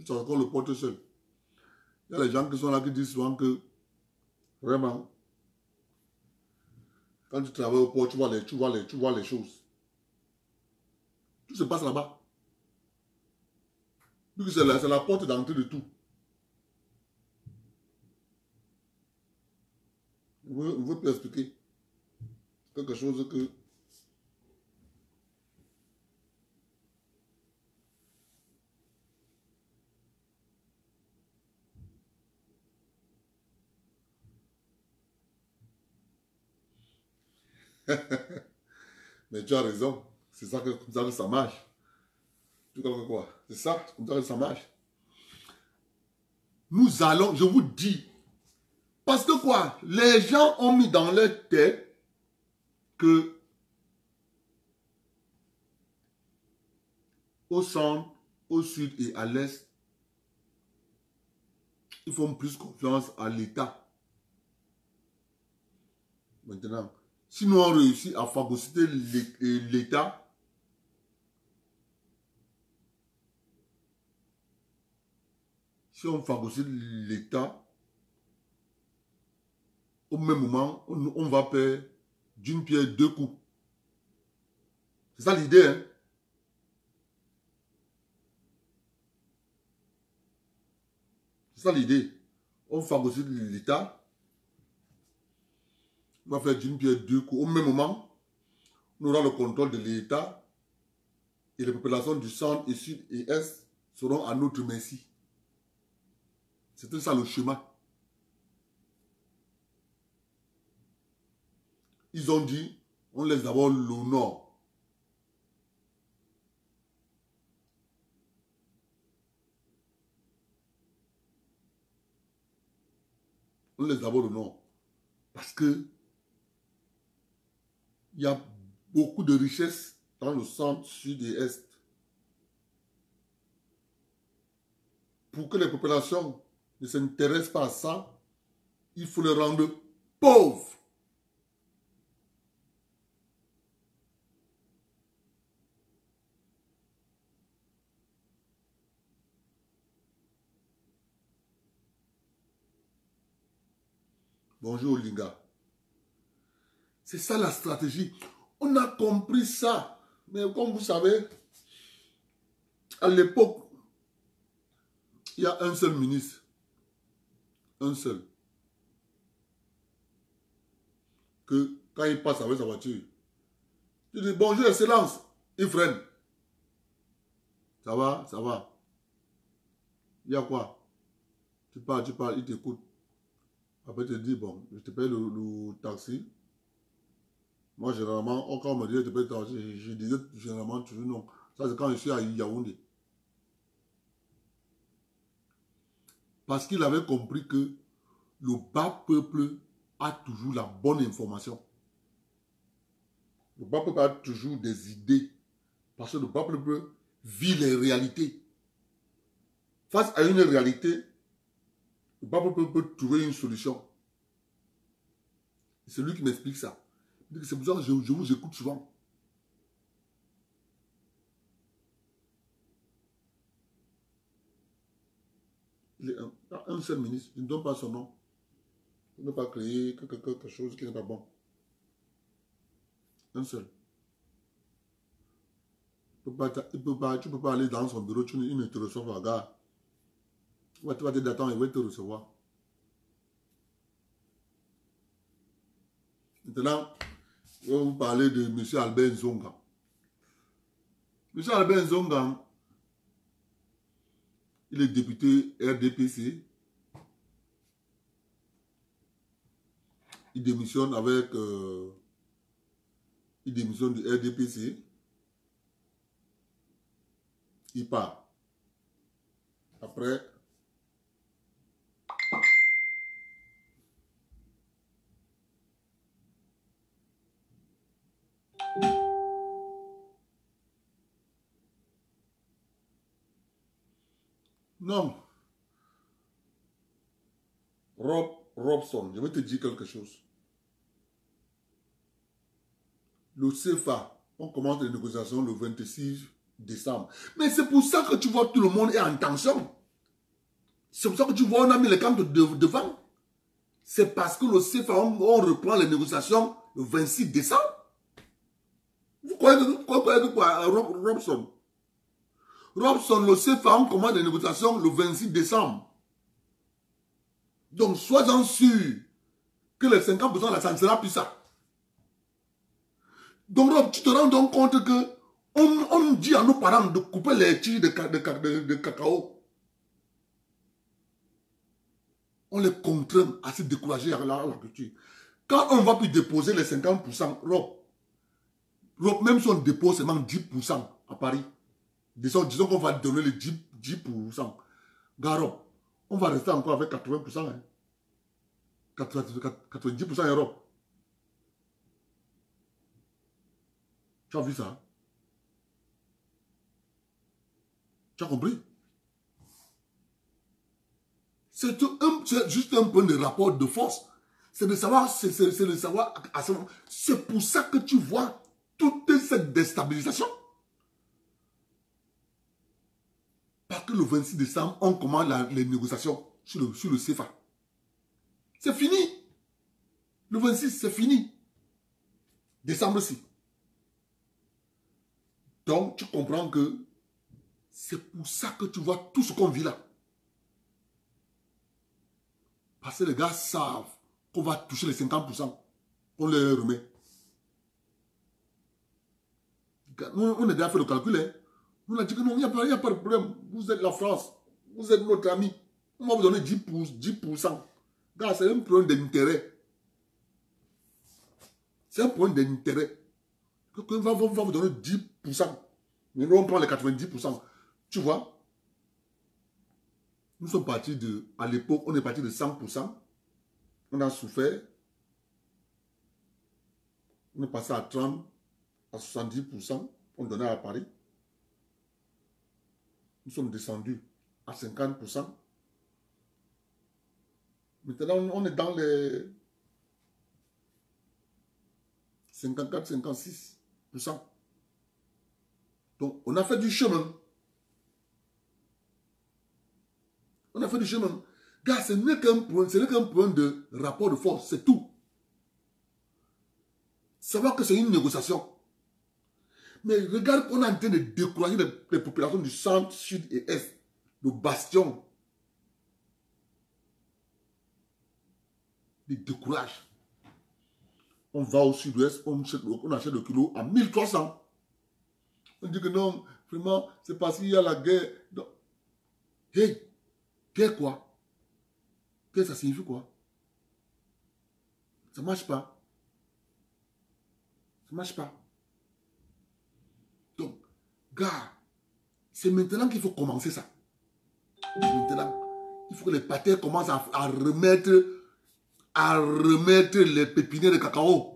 Ça encore le porte seul. Il y a les gens qui sont là qui disent souvent que, vraiment, quand tu travailles au port, tu vois les choses. Tout se passe là-bas. C'est la porte d'entrée de tout. Je veux plus expliquer. Quelque chose que... Mais tu as raison. C'est ça comme ça que ça marche. Tu comprends quoi? C'est ça, comme ça que ça marche. Nous allons, je vous dis, parce que quoi? Les gens ont mis dans leur tête que au centre, au sud et à l'est, ils font plus confiance à l'État. Maintenant, Si nous avons réussi à phagocyter l'État, si on phagocyte l'État, au même moment, on va faire d'une pierre deux coups. C'est ça l'idée, hein? C'est ça l'idée. On phagocyte l'État, on va faire d'une pierre deux coups. Au même moment, on aura le contrôle de l'État et les populations du centre et sud et est seront à notre merci. C'était ça le chemin. Ils ont dit, on laisse d'abord le nord. On laisse d'abord le nord. Parce que il y a beaucoup de richesses dans le centre, sud et est. Pour que les populations ne s'intéressent pas à ça, il faut les rendre pauvres. Bonjour Olinga. C'est ça la stratégie. On a compris ça. Mais comme vous savez, à l'époque, il y a un seul ministre. Un seul. Que quand il passe avec sa voiture, il dit bonjour excellence. Il freine. Ça va, ça va. Il y a quoi? Tu parles, il t'écoute. Après, il te dit, bon, je te paye le taxi. Moi, généralement, quand on me dit, je te paye le taxi, je disais généralement toujours non. Ça, c'est quand je suis à Yaoundé. Parce qu'il avait compris que le bas peuple a toujours la bonne information. Le bas peuple a toujours des idées. Parce que le bas peuple vit les réalités. Face à une réalité, le bas peuple peut trouver une solution. C'est lui qui m'explique ça. C'est pour ça que je vous écoute souvent. Il est un seul ministre. Je ne donne pas son nom. Il ne peut pas créer quelque chose qui n'est pas bon. Un seul. Tu ne peux pas aller dans son bureau, il ne te reçoit pas. Gars. Tu vas te d'attendre, il va te recevoir. Maintenant, je vais vous parler de M. Albert Nzonga. M. Albert Nzonga, il est député RDPC. Il démissionne avec... il démissionne du RDPC. Il part. Après... Non. Robson, je vais te dire quelque chose. Le CFA, on commence les négociations le 26 décembre. Mais c'est pour ça que tu vois tout le monde est en tension. C'est pour ça que tu vois on a mis les camps devant. C'est parce que le CFA, on reprend les négociations le 26 décembre. Vous croyez que quoi, Robson? Robson, le CFA, on commence les négociations le 26 décembre. Donc, sois-en sûr que les 50% là, ça ne sera plus ça. Donc, Rob, tu te rends donc compte que on dit à nos parents de couper les tiges de cacao. On les contraint à se décourager à la culture. Quand on va plus déposer les 50%, Rob, même si on dépose seulement 10% à Paris, disons qu'on va donner les 10%. Garo, on va rester encore avec 80%. Hein. 90% Europe. Tu as vu ça? Tu as compris? C'est juste un point de rapport de force. C'est de savoir, c'est de savoir à ce moment. C'est pour ça que tu vois toute cette déstabilisation. Parce que le 26 décembre, on commence les négociations sur le CFA. C'est fini. Le 26, c'est fini. Décembre-ci. Donc, tu comprends que c'est pour ça que tu vois tout ce qu'on vit là. Parce que les gars savent qu'on va toucher les 50%. On les remet. On a déjà fait le calcul. Hein. On a dit que non, il n'y a pas de problème. Vous êtes la France. Vous êtes notre ami. On va vous donner 10%. Gars, c'est un problème d'intérêt. C'est un problème d'intérêt. On va vous donner 10%. Mais nous, on prend les 90%. Tu vois? Nous sommes partis de... À l'époque, on est parti de 100%. On a souffert. On est passé à 30%, à 70%. On donnait à Paris. Nous sommes descendus à 50%. Maintenant, on est dans les 54-56%. Donc, on a fait du chemin. On a fait du chemin. Gars, ce n'est qu'un point de rapport de force, c'est tout. Savoir que c'est une négociation. Mais regarde qu'on est en train de décourager les populations du centre, sud et est, le bastion. Les décourage. On va au sud-ouest, on achète le kilo à 1300. On dit que non, vraiment, c'est parce qu'il y a la guerre. Non. Hey, guerre quoi? Guerre, ça signifie quoi? Ça ne marche pas. Ça ne marche pas. Donc, gars, c'est maintenant qu'il faut commencer ça. Maintenant, il faut que les pâtés commencent à remettre les pépinières de cacao.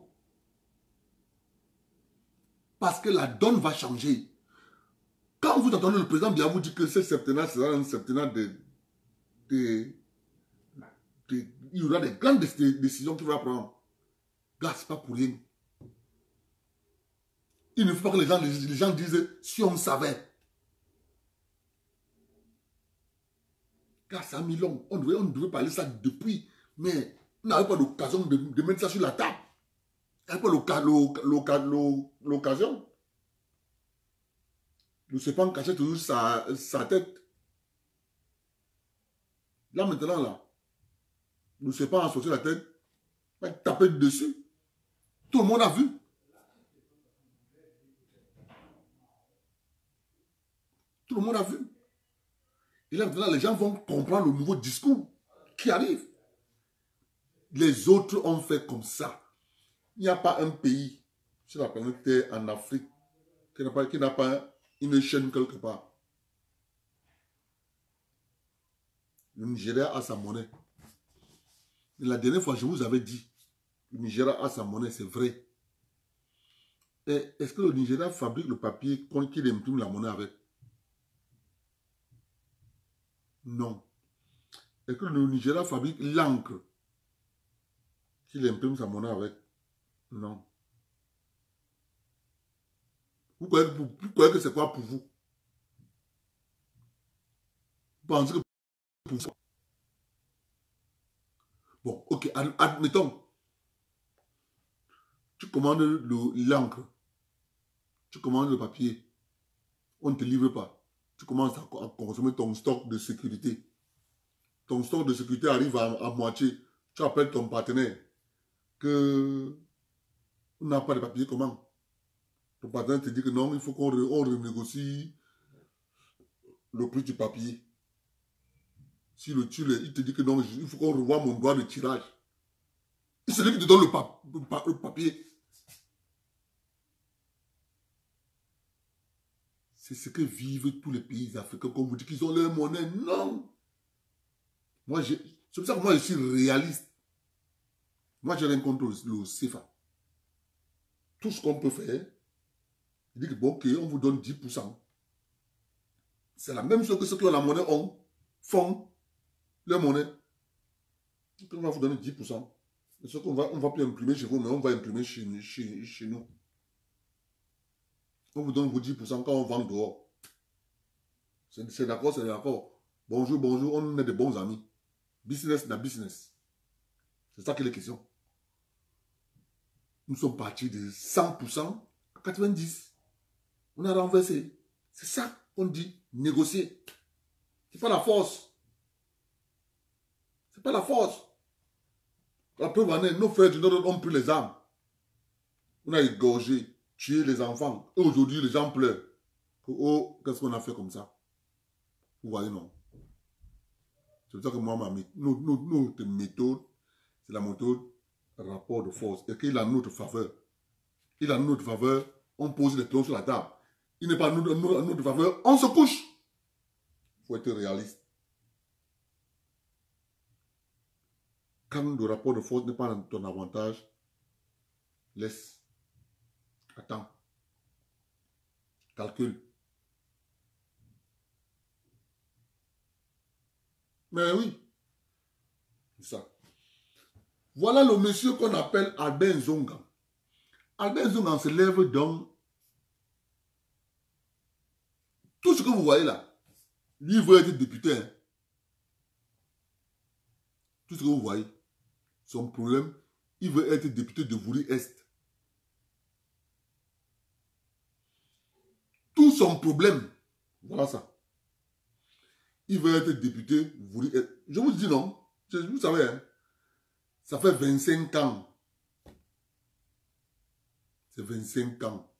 Parce que la donne va changer. Quand vous entendez le président bien vous dire que ce septennat sera un septennat il y aura des grandes décisions qu'il va prendre. Gars, ce n'est pas pour rien. Il ne faut pas que les gens disent si on savait. Car ça a mis long. On devait parler ça depuis. Mais on n'avait pas l'occasion de mettre ça sur la table. On n'avait pas l'occasion. Le serpent cachait toujours sa tête. Là maintenant, là, le serpent a sorti la tête. Il a tapé dessus. Tout le monde a vu. Tout le monde a vu. Et là maintenant, les gens vont comprendre le nouveau discours qui arrive. Les autres ont fait comme ça. Il n'y a pas un pays sur la planète Terre en Afrique qui n'a pas une chaîne quelque part. Le Nigeria a sa monnaie. Et la dernière fois, je vous avais dit, le Nigeria a sa monnaie, c'est vrai. Et est-ce que le Nigeria fabrique le papier qu'il imprime la monnaie avec? Non. Est-ce que le Nigeria fabrique l'encre qu'il imprime sa monnaie avec? Non. Vous croyez que c'est quoi pour vous? Vous pensez que pour vous? Bon, ok, admettons. Tu commandes l'encre. Tu commandes le papier. On ne te livre pas. Tu commences à consommer ton stock de sécurité. Ton stock de sécurité arrive à moitié. Tu appelles ton partenaire que on n'a pas de papier, comment? Ton partenaire te dit que non, il faut qu'on renégocie le prix du papier. Si il te dit que non, il faut qu'on revoie mon droit de tirage. C'est celui qui te donne le papier. C'est ce que vivent tous les pays africains. Comme vous dites qu'ils ont leur monnaie. Non. C'est pour ça que moi, je suis réaliste. Moi, j'ai rien contre le CFA. Tout ce qu'on peut faire, il dit que bon, ok, on vous donne 10%. C'est la même chose que ceux qui ont la monnaie font leur monnaie. On va vous donner 10%. Ce qu'on va, on va plus imprimer chez vous, mais on va imprimer chez nous. On vous donne vos 10% quand on vend dehors. C'est d'accord, c'est d'accord. Bonjour, bonjour, on est de bons amis. Business na business. C'est ça qui est la question. Nous sommes partis de 100% à 90%. On a renversé. C'est ça qu'on dit, négocier. C'est pas la force. C'est pas la force. La preuve en est, nos frères du Nord ont pris les armes. On a égorgé, tué les enfants. Et aujourd'hui, les gens pleurent. Oh, qu'est-ce qu'on a fait comme ça? Vous voyez, non? C'est pour ça que moi, notre méthode, c'est la méthode rapport de force. Et qu'il a notre faveur. Il a notre faveur, on pose les pions sur la table. Il n'est pas à notre faveur, on se couche. Il faut être réaliste. Quand le rapport de force n'est pas dans ton avantage, laisse. Attends. Calcule. Mais oui. C'est ça. Voilà le monsieur qu'on appelle Albert Nzonga. Albert Nzonga se lève donc. Tout ce que vous voyez là, lui veut être député. Hein. Tout ce que vous voyez, son problème, il veut être député de Vouri-Est. Tout son problème, voilà ça. Il veut être député Vouri-Est. Je vous dis non, vous savez, hein, ça fait 25 ans. C'est 25 ans.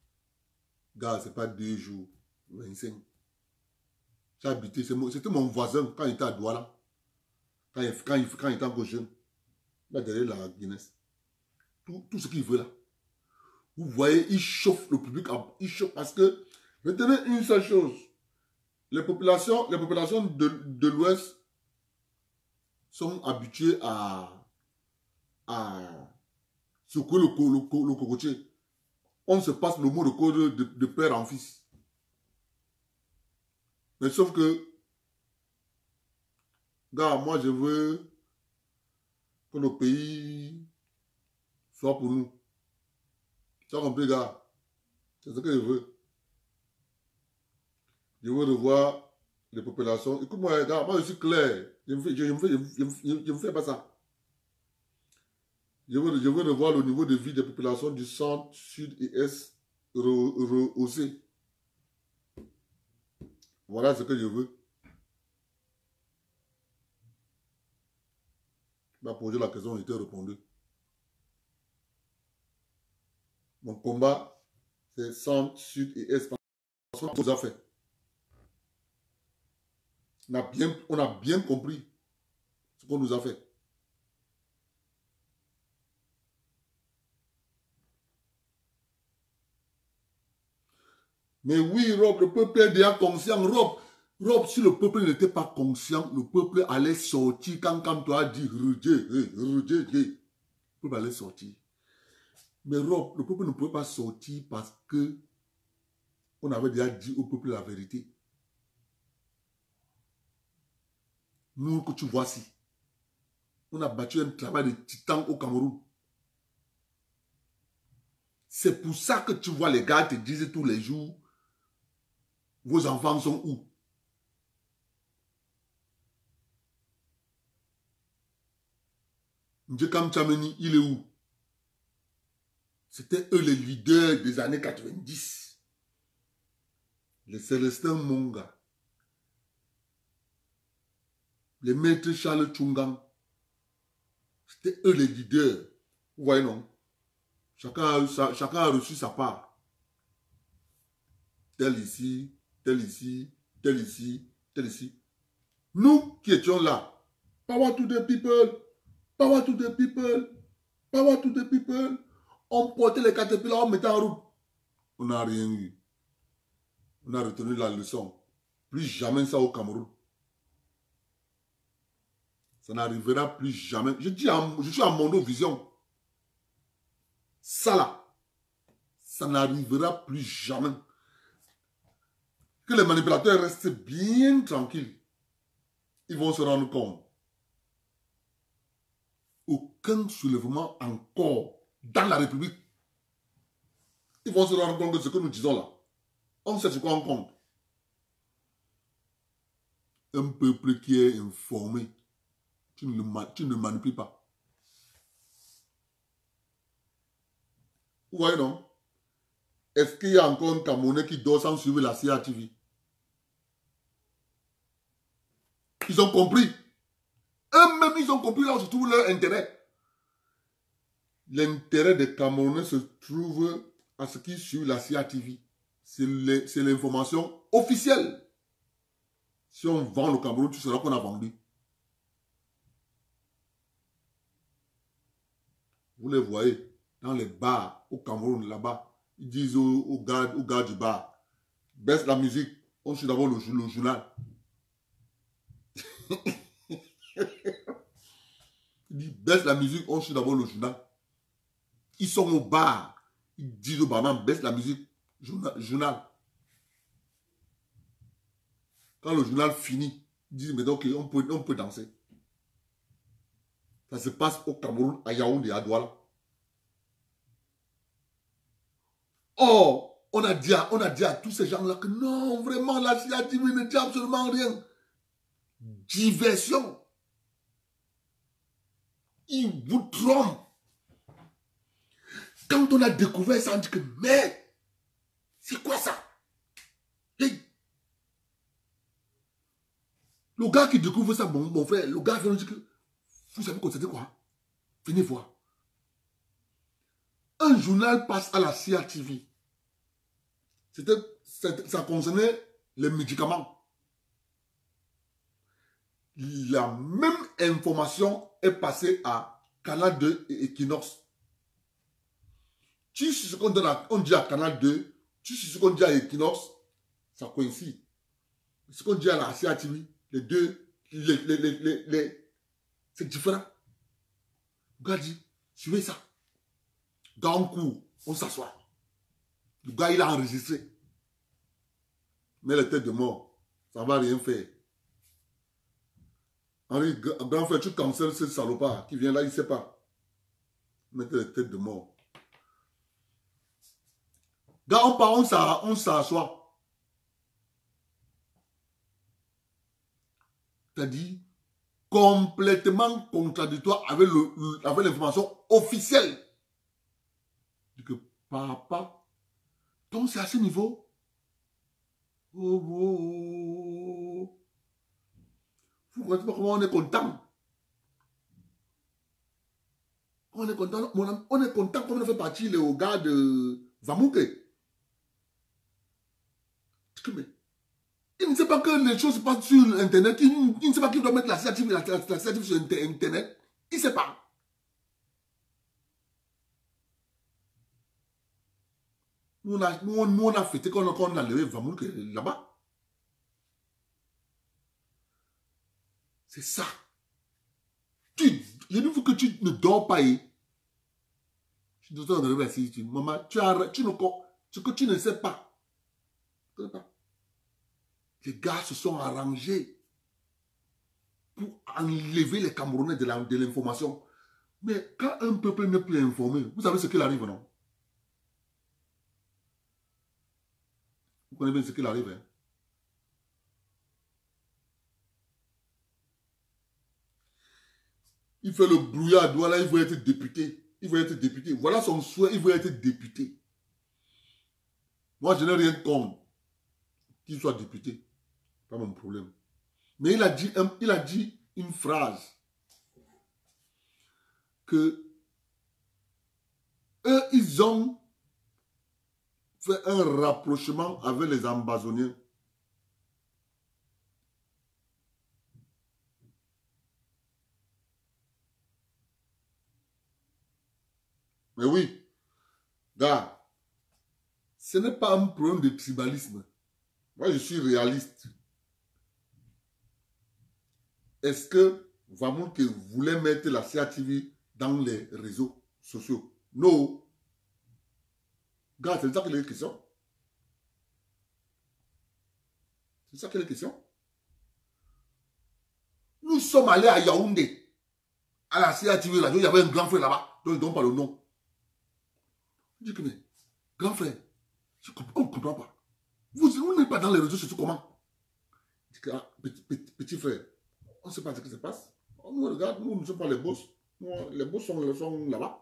Gars, c'est pas 2 jours, 25. J'ai habité, c'était mon voisin quand il était à Douala. Quand il était encore jeune. Là, derrière la Guinness. Tout ce qu'il veut là. Vous voyez, il chauffe le public. Il chauffe parce que, retenez une seule chose. Les populations de l'Ouest sont habituées à secouer le cocotier. On se passe le mot de code de père en fils. Mais sauf que, gars, moi je veux que nos pays soient pour nous. Tu as compris, gars? C'est ce que je veux. Je veux revoir les populations. Écoute-moi, gars, moi je suis clair. Je me fais pas ça. Je veux revoir le niveau de vie des populations du centre, sud et est rehaussé. Voilà ce que je veux. Il m'a posé la question, il était répondu. Mon combat, c'est centre, sud et est. Parce qu'on nous a fait. On a bien compris ce qu'on nous a fait. Mais oui, Rob, le peuple est déjà conscient. Rob, si le peuple n'était pas conscient, le peuple allait sortir quand tu as dit le peuple allait sortir. Mais Rob, le peuple ne pouvait pas sortir parce que on avait déjà dit au peuple la vérité. Nous que tu vois ici, on a battu un travail de titan au Cameroun. C'est pour ça que tu vois les gars te disent tous les jours, vos enfants sont où? Ndjekam Tchameni, il est où? C'était eux les leaders des années 90. Les Célestins Monga. Les maîtres Charles Tchungang. C'était eux les leaders. Vous voyez, non? Chacun a reçu sa part. Tel ici, tel ici, tel ici, tel ici. Nous qui étions là, power to the people, power to the people, power to the people. On portait les caterpillars, on mettait en route. On n'a rien eu. On a retenu la leçon. Plus jamais ça au Cameroun. Ça n'arrivera plus jamais. Je suis à Mondo-Vision. Ça là, ça n'arrivera plus jamais. Que les manipulateurs restent bien tranquilles. Ils vont se rendre compte. aucun soulèvement encore dans la République. Ils vont se rendre compte de ce que nous disons là. On sait ce qu'on compte. Un peuple qui est informé, tu ne manipules pas. Vous voyez non? Est-ce qu'il y a encore un Camerounais qui dort sans suivre la CATV? Ils ont compris. Eux-mêmes, ils ont compris là où se trouve leur intérêt. L'intérêt des Camerounais se trouve à ce qu'ils suivent la CATV. C'est l'information officielle. Si on vend le Cameroun, tu sauras qu'on a vendu. Vous les voyez dans les bars au Cameroun, là-bas. Ils disent aux gars du bar, baisse la musique, on suit d'abord le journal. Ils disent, baisse la musique, on suit d'abord le journal. Ils sont au bar. Ils disent au barman, baisse la musique, journal. Quand le journal finit, ils disent, mais donc on peut danser. Ça se passe au Cameroun, à Yaoundé, à Douala. Or, on a dit à tous ces gens-là que non, vraiment, la CATV ne dit absolument rien. Diversion. Ils vous trompent. Quand on a découvert ça, on dit que, mais, c'est quoi ça? Hey. Le gars qui découvre ça, mon frère, le gars vient nous dire que, vous savez quoi, c'était quoi? Venez voir. Un journal passe à la CATV. Ça concernait les médicaments. La même information est passée à Canal 2 et Equinox. Tu sais ce qu'on dit à Canal 2, tu sais ce qu'on dit à Equinox, ça coïncide. Ce qu'on dit à la CATV, les deux, c'est différent. Le gars dit, suivez ça. Dans un coup, on s'assoit. Le gars, il a enregistré. Mais la tête de mort, ça ne va rien faire. Henri, grand frère, tu cancelles ce salopard qui vient là, il ne sait pas. Mettez la tête de mort. Gars, on s'assoit. C'est-à-dire complètement contradictoire avec l'information officielle. Que papa, donc c'est à ce niveau. Vous ne comprenez pas comment on est content. On est content, on est content comme on fait partie les gars de Vamouké. Il ne sait pas que les choses se passent sur Internet. Il ne sait pas qu'il doit mettre la CATV sur Internet. Il ne sait pas. Nous, on a fêté quand on a levé Vamouké là-bas. C'est ça. Il faut que tu ne dors pas. Je suis docteur de réveil. Maman, ce que tu ne sais pas. Les gars se sont arrangés pour enlever les Camerounais de l'information. Mais quand un peuple n'est plus informé, vous savez ce qu'il arrive, non? Vous connaissez bien ce qu'il arrive, hein? Il fait le brouillard à Douala, il veut être député. Il veut être député. Voilà son souhait, il veut être député. Moi, je n'ai rien contre qu'il soit député. Pas mon problème. Mais il a dit une phrase que eux, ils ont fait un rapprochement avec les Ambazoniens. Mais oui, gars, ce n'est pas un problème de tribalisme. Moi, je suis réaliste. Est-ce que Vamouké voulait mettre la CATV dans les réseaux sociaux? Non. Gars, c'est ça qu'il est question. C'est ça qu'il est question. Nous sommes allés à Yaoundé. à la CATV radio, il y avait un grand frère là-bas, donc ils ne donnent pas le nom. Je dis que, mais, grand frère, on ne comprend pas. Vous n'êtes pas dans les réseaux sociaux, comment? Je dis que, ah, petit frère, on ne sait pas ce qui se passe. On nous regarde, nous ne sommes pas les boss. Nous, les boss sont là-bas.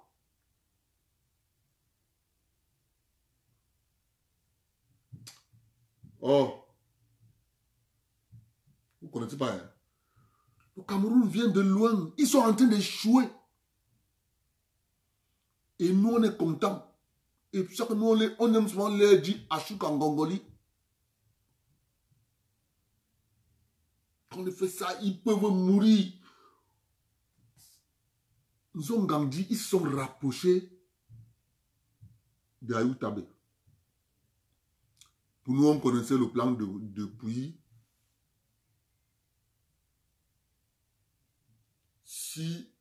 Oh, vous ne connaissez pas, hein? Le Cameroun vient de loin. Ils sont en train d'échouer. Et nous, on est contents. Et pour ça que nous, on aime souvent leur dire Achouk en Gongoli. Quand on fait ça, ils peuvent mourir. Ils ont grandi, ils se sont rapprochés d'Ayou Tabé. Pour nous, on connaissait le plan depuis. Si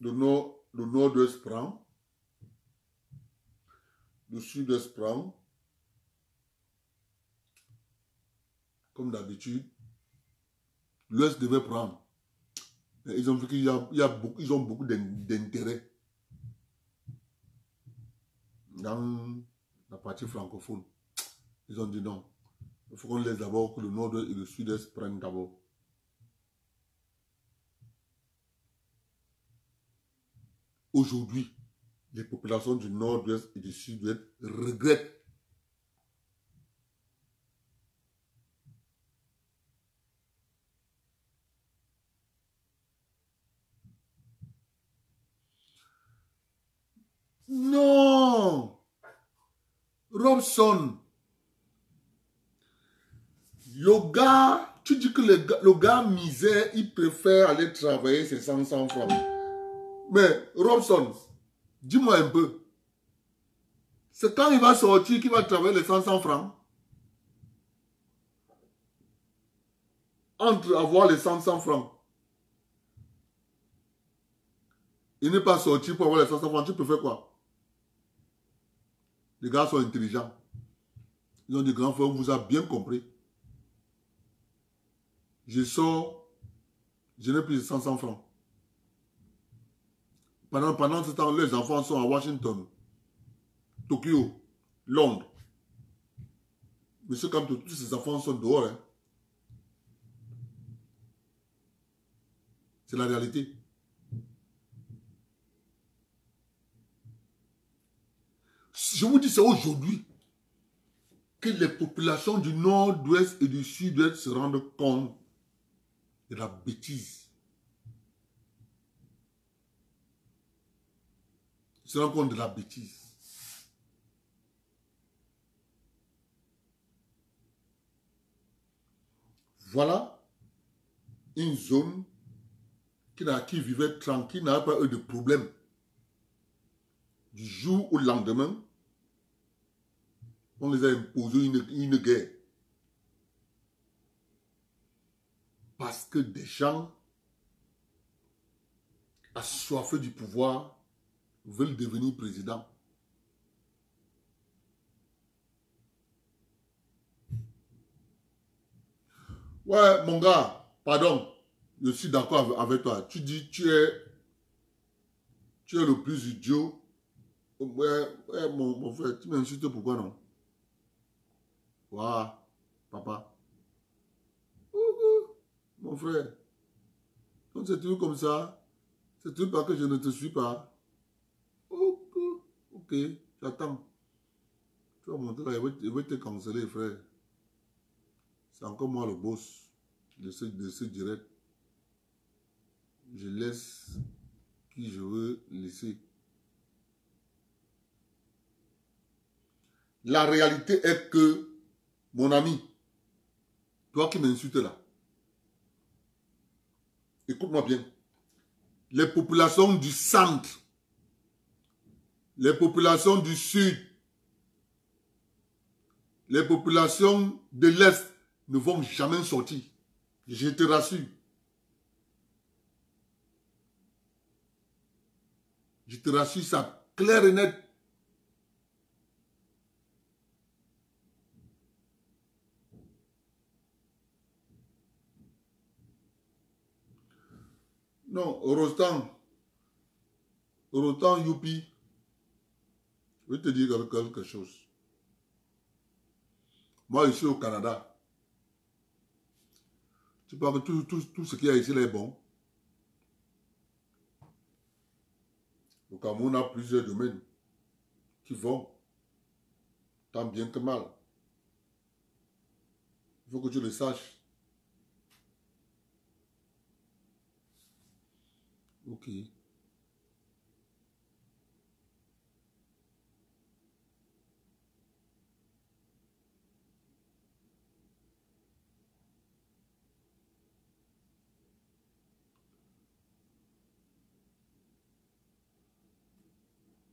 le nord-ouest prend, le sud-est prend, comme d'habitude, l'ouest devait prendre. Mais ils ont vu qu'ils ont beaucoup d'intérêt dans la partie francophone. Ils ont dit non. Il faut qu'on laisse d'abord que le nord-ouest et le sud-est prennent d'abord. Aujourd'hui, les populations du nord-ouest et du sud-ouest regrettent. Non! Robson, le gars, tu dis que le gars misère, il préfère aller travailler ses 500 francs. Mais Robson, dis-moi un peu, c'est quand il va sortir qu'il va travailler les 500 francs? Entre avoir les 500 francs et ne pas sortir pour avoir les 500 francs, tu préfères quoi? Les gars sont intelligents. Ils ont dit, grand frère, on vous a bien compris. Je sors, je n'ai plus de 500 francs. Pendant ce temps, les enfants sont à Washington, Tokyo, Londres. Monsieur Kamto, tous ces enfants sont dehors. Hein. C'est la réalité. Je vous dis, c'est aujourd'hui que les populations du nord-ouest et du sud-ouest se rendent compte de la bêtise. Ils se rendent compte de la bêtise. Voilà une zone qui vivait tranquille, n'avait pas eu de problème. Du jour au lendemain, on les a imposé une guerre. Parce que des gens assoiffés du pouvoir veulent devenir président. Ouais, mon gars, pardon, je suis d'accord avec toi. Tu dis tu es le plus idiot. Ouais, mon frère, tu m'insultes pourquoi non? Ouais, papa. Mon frère, quand c'est toujours comme ça, c'est toujours parce que je ne te suis pas. Ok, j'attends. Tu vas monter là, je vais te canceller, frère. C'est encore moi le boss de ce direct. Je laisse qui je veux laisser. La réalité est que, mon ami, toi qui m'insultes là, écoute-moi bien. Les populations du centre, les populations du sud, les populations de l'Est ne vont jamais sortir. Je te rassure. Je te rassure, ça clair et net. Rostand, youpi. Je vais te dire quelque chose. Moi, je suis au Canada. Tu parles que tout ce qu'il y a ici là est bon. Le Cameroun a plusieurs domaines qui vont tant bien que mal. Il faut que tu le saches. Ok.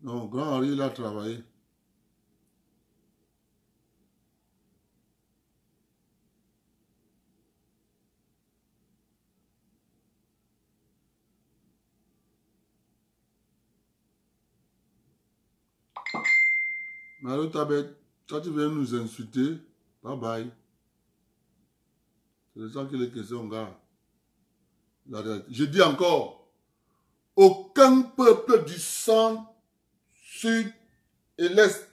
Non, Grand Henri, il a travaillé. Mario Tabet, quand tu viens nous insulter, bye bye. C'est de ça qu'il est question, gars. Je dis encore, aucun peuple du centre, sud et l'est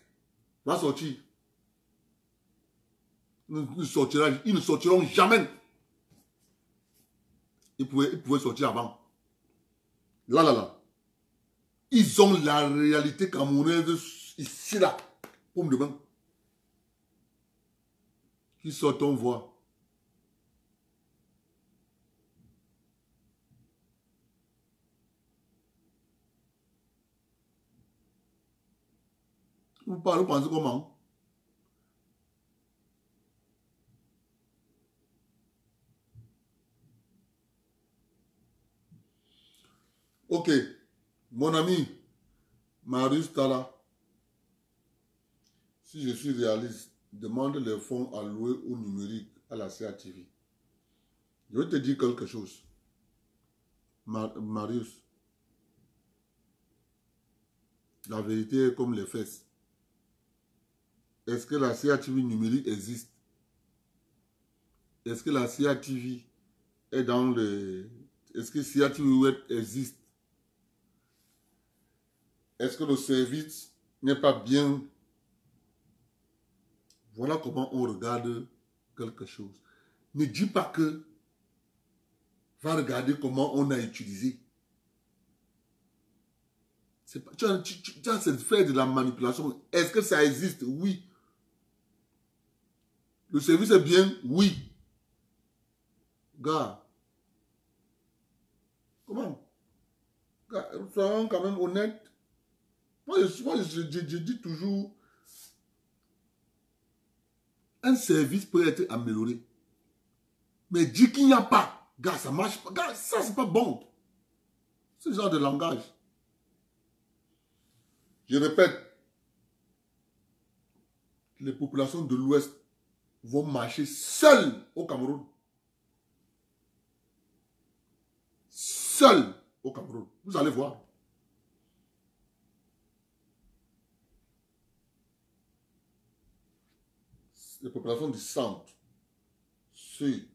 va sortir. Ils ne sortiront jamais. Ils pouvaient sortir avant. Là. Ils ont la réalité camerounaise ici, là. Pour me demander. Qui sortent, on voit. Vous pensez comment? Ok. Mon ami, Marius Tala, si je suis réaliste, demande les fonds alloués au numérique à la CATV. Je vais te dire quelque chose. Marius, la vérité est comme les fesses. Est-ce que la CATV numérique existe? Est-ce que la CATV est dans le... Est-ce que CATV Web existe? Est-ce que le service n'est pas bien? Voilà comment on regarde quelque chose. Ne dis pas que va regarder comment on a utilisé. Tu as fait de la manipulation. Est-ce que ça existe? Oui. Le service est bien? Oui. Gars, comment? Gars, soyons quand même honnêtes. Moi, je dis toujours, un service peut être amélioré. Mais dis qu'il n'y a pas. Gars, ça marche pas. Gars, ça, c'est pas bon. Ce genre de langage. Je répète, les populations de l'Ouest vont marcher seules au Cameroun. Seules au Cameroun. Vous allez voir. Les populations du centre, sud,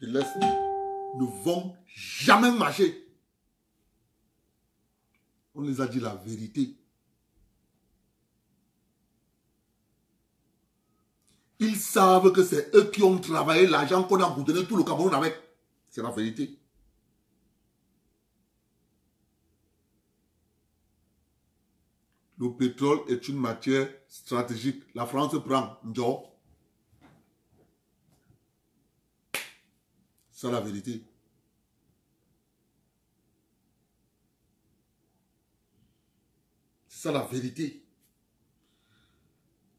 de l'Est, ne vont jamais marcher. On les a dit la vérité. Ils savent que c'est eux qui ont travaillé l'argent qu'on a goudronné tout le Cameroun avec. C'est la vérité. Le pétrole est une matière stratégique. La France prend Ndjo. C'est la vérité. C'est la vérité.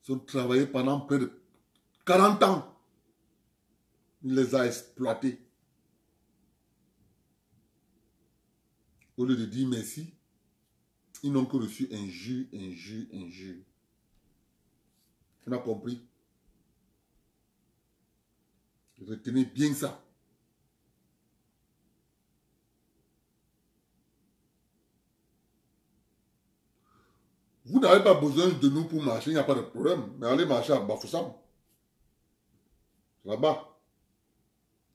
Ils ont travaillé pendant près de 40 ans. Il les a exploités. Au lieu de dire merci, ils n'ont que reçu injure. On a compris. Retenez bien ça. Vous n'avez pas besoin de nous pour marcher, il n'y a pas de problème. Mais allez marcher à Bafoussam. Là-bas.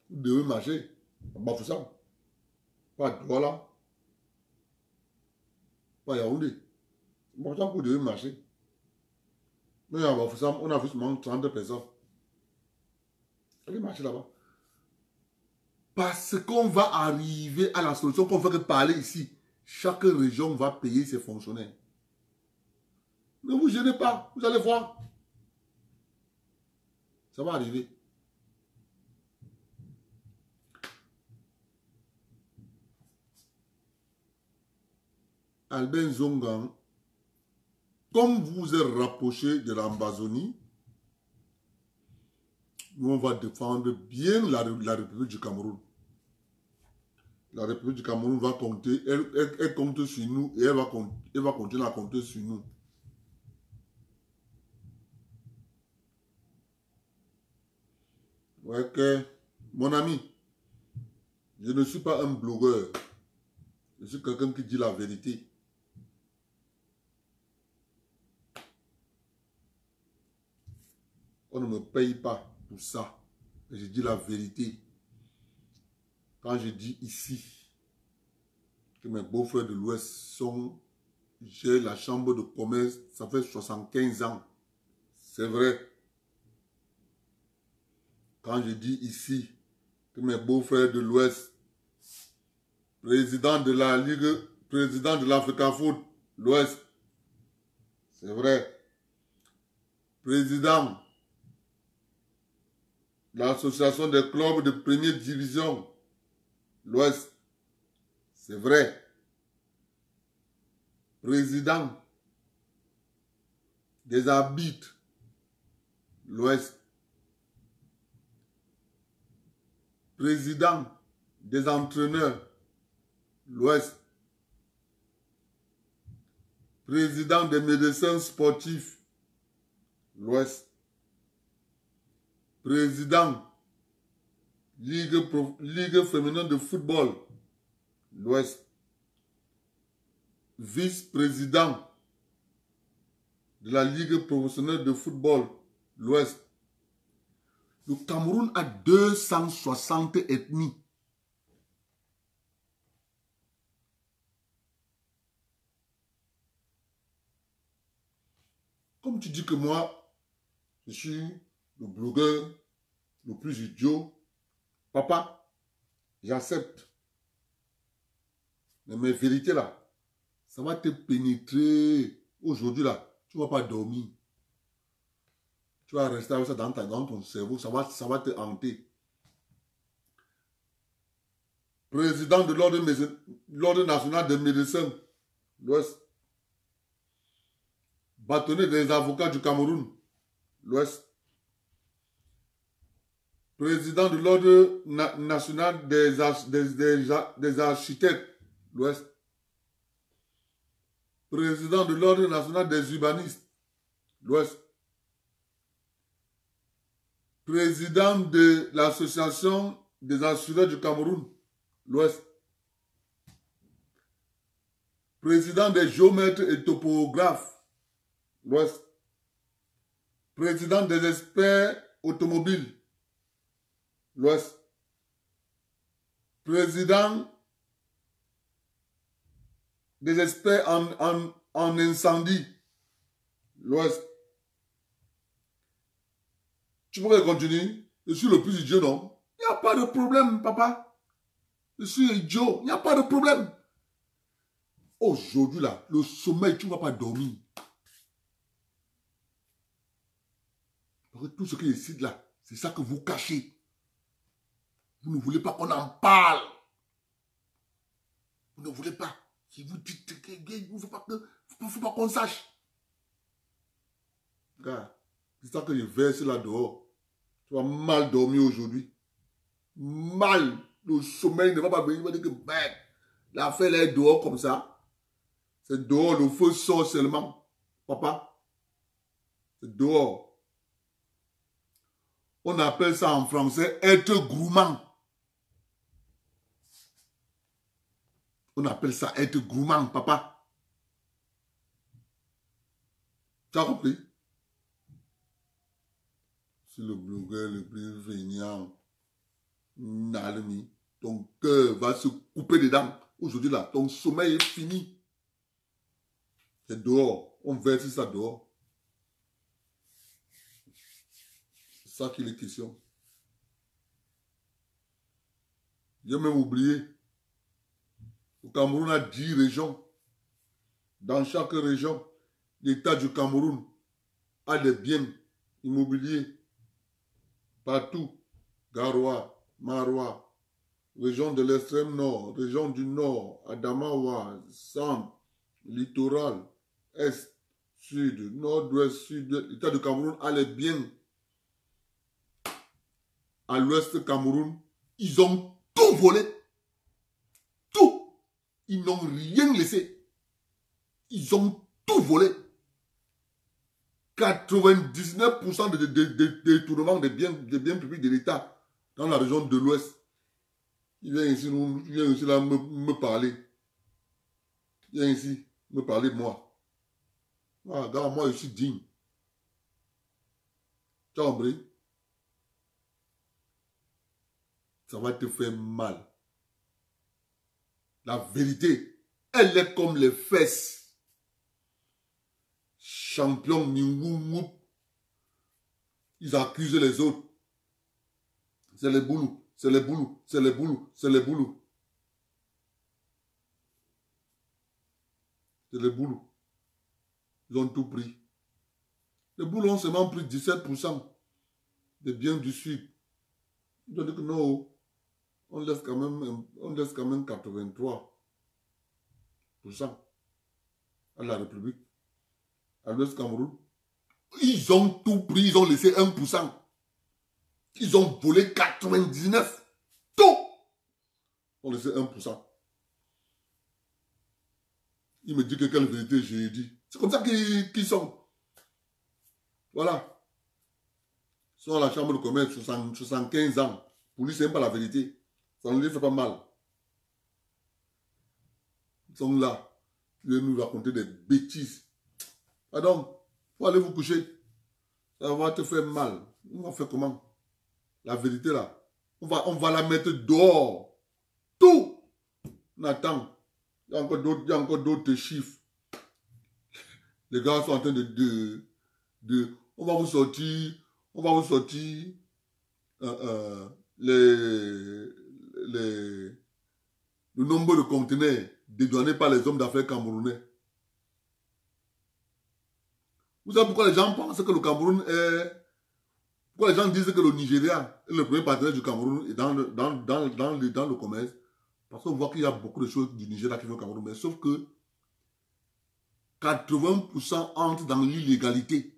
Vous devez marcher à Bafoussam. Pas Douala. Pas Yaoundé. Bon, ça pour de marcher. Mais on a vu seulement 30 personnes. Allez marcher là-bas. Parce qu'on va arriver à la solution qu'on fait que parler ici. Chaque région va payer ses fonctionnaires. Ne vous gênez pas, vous allez voir. Ça va arriver. Albin Zongan, comme vous êtes rapproché de l'Ambazonie, nous on va défendre bien la République du Cameroun. La République du Cameroun va compter, elle compte sur nous et elle va continuer à compter sur nous. Ouais, que, mon ami, je ne suis pas un blogueur. Je suis quelqu'un qui dit la vérité. On ne me paye pas pour ça. Je dis la vérité. Quand je dis ici que mes beaux-frères de l'Ouest sont... J'ai la chambre de commerce, ça fait 75 ans. C'est vrai. Quand je dis ici que mes beaux-frères de l'Ouest, président de la Ligue, président de l'Africa Foot, l'Ouest, c'est vrai. Président de l'association des clubs de première division, l'Ouest, c'est vrai. Président des arbitres, l'Ouest. Président des entraîneurs, l'Ouest. Président des médecins sportifs, l'Ouest. Président Ligue féminine de football, l'Ouest. Vice-président de la Ligue professionnelle de football, l'Ouest. Le Cameroun a 260 ethnies. Comme tu dis que moi, je suis le blogueur le plus idiot, papa, j'accepte. Mais mes vérités là, ça va te pénétrer. Aujourd'hui là, tu ne vas pas dormir. Tu vas rester avec ça dans ton cerveau, ça va te hanter. Président de l'Ordre national des médecins, l'Ouest. Bâtonnier des avocats du Cameroun, l'Ouest. Président de l'Ordre national des architectes, l'Ouest. Président de l'Ordre national des urbanistes, l'Ouest. Président de l'Association des assureurs du Cameroun, l'Ouest. Président des géomètres et topographes, l'Ouest. Président des experts automobiles, l'Ouest. Président des experts en incendie, l'Ouest. Tu pourrais continuer? Je suis le plus idiot, non? Il n'y a pas de problème, papa. Je suis idiot, il n'y a pas de problème. Aujourd'hui, là, le sommeil, tu ne vas pas dormir. Tout ce qui est ici, là, c'est ça que vous cachez. Vous ne voulez pas qu'on en parle. Vous ne voulez pas. Si vous dites qu'il ne faut pas qu'on sache. Regarde, c'est ça que je verse là dehors. Tu vas mal dormir aujourd'hui. Mal. Le sommeil ne va pas venir. Il va dire que l'affaire est dehors comme ça. C'est dehors, le feu sort seulement. Papa. C'est dehors. On appelle ça en français être gourmand. On appelle ça être gourmand, papa. Tu as compris? C'est le blogueur le plus feignant. Nalmi. ton cœur va se couper dedans. Aujourd'hui, là, ton sommeil est fini. C'est dehors. On verse ça dehors. C'est ça qu'il est question. J'ai même oublié. Le Cameroun a 10 régions. Dans chaque région, l'État du Cameroun a des biens immobiliers. Partout. Garoua, Maroua, région de l'extrême nord, région du nord, Adamawa, Centre, littoral, est, sud, nord-ouest, sud-ouest. L'État du Cameroun a les biens. À l'ouest du Cameroun, ils ont tout volé. Tout. Ils n'ont rien laissé. Ils ont tout volé. 99% de détournement des biens publics de l'État dans la région de l'Ouest. Il vient ici là, me parler. Il vient ici me parler de moi. Ah, regarde, moi je suis digne. Tu as compris? Ça va te faire mal. La vérité, elle est comme les fesses. Champion, Ningou, ils accusent les autres. C'est les boulous, c'est les boulous, c'est les boulous, c'est les boulous. C'est les boulous. Ils ont tout pris. Les boulous ont seulement pris 17% des biens du Sud. Ils ont dit que non, on laisse quand même 83% à la République. À l'Ouest Cameroun. Ils ont tout pris, ils ont laissé 1%. Ils ont volé 99%. Tout. Ils ont laissé 1%. Il me dit que quelle vérité j'ai dit. C'est comme ça qu'ils sont. Voilà. Ils sont à la chambre de commerce, 75 ans. Pour lui, c'est même pas la vérité. Ça ne lui fait pas mal. Ils sont là. Ils viennent nous raconter des bêtises. Ah donc, il faut aller vous coucher. Ça va te faire mal. On va faire comment? La vérité là. On va la mettre dehors. Tout. On attend. Il y a encore d'autres chiffres. Les gars sont en train de on va vous sortir le nombre de conteneurs dédouanés par les hommes d'affaires camerounais. Vous savez pourquoi les gens pensent que le Cameroun est... Pourquoi les gens disent que le Nigeria est le premier partenaire du Cameroun dans le commerce? Parce qu'on voit qu'il y a beaucoup de choses du Nigeria qui vont au Cameroun. Mais sauf que 80% entrent dans l'illégalité.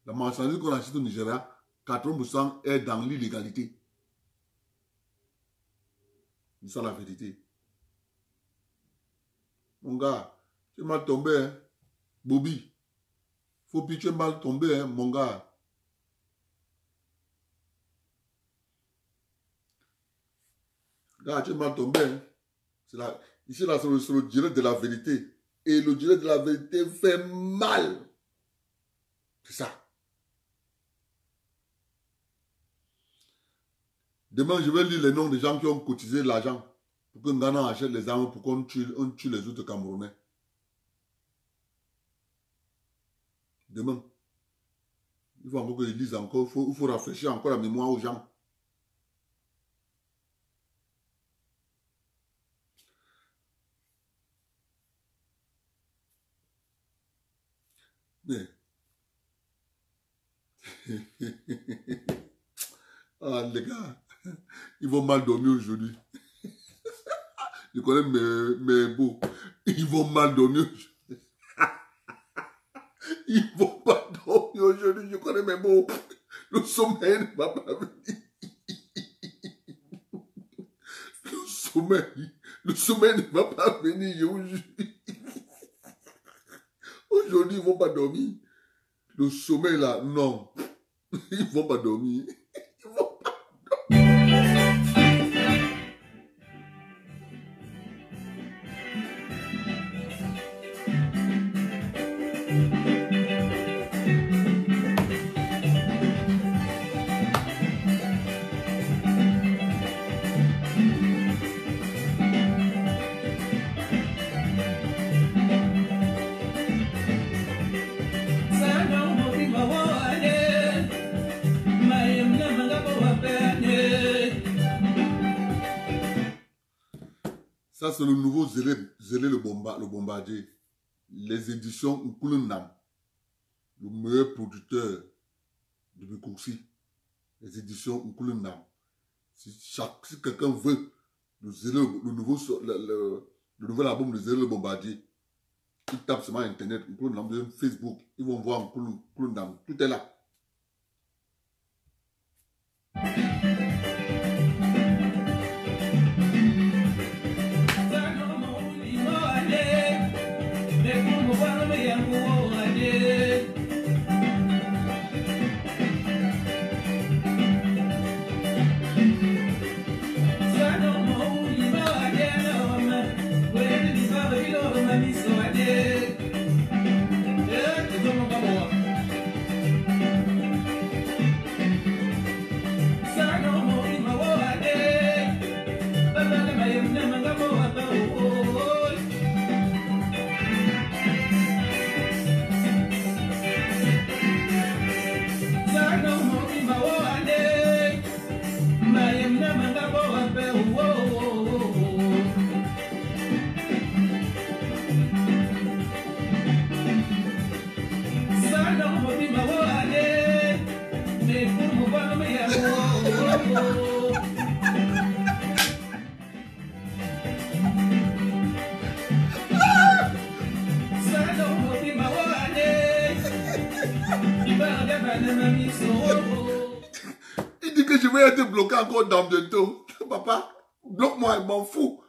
La marchandise qu'on achète au Nigeria, 80% est dans l'illégalité. C'est ça la vérité. Mon gars, tu es mal tombé, hein? Bobby. Faut plus tu es mal tombé, hein, mon gars. Gars, tu es mal tombé, hein? Ici, là, c'est le direct de la vérité. Et le direct de la vérité fait mal. C'est ça. Demain, je vais lire les noms des gens qui ont cotisé l'argent pour que Ghana achète les armes pour qu'on tue les autres Camerounais. Demain. Il faut encore qu'ils lisent encore. Il faut rafraîchir encore la mémoire aux gens. Mais... ah, les gars, ils vont mal dormir aujourd'hui. Je connais mes beaux. Ils vont mal dormir aujourd'hui. Ils vont pas dormir aujourd'hui. Je connais mes beaux. Le sommeil ne va pas venir. Le sommeil ne va pas venir aujourd'hui. Aujourd'hui, ils ne vont pas dormir. Le sommeil là, non. Ils ne vont pas dormir. Ils vont pas dormir. Ça, c'est le nouveau Zélé le bombardier. Les éditions Nkulunam. Le meilleur producteur de Bikoussi. Les éditions Nkulunam. Si quelqu'un veut le nouvel album de Zélé le bombardier, il tape sur Internet, Nkulunam, Facebook, ils vont voir Nkulunam. Tout est là. Il dit que je vais être bloqué encore dans bientôt. Papa, bloque-moi, il m'en fout.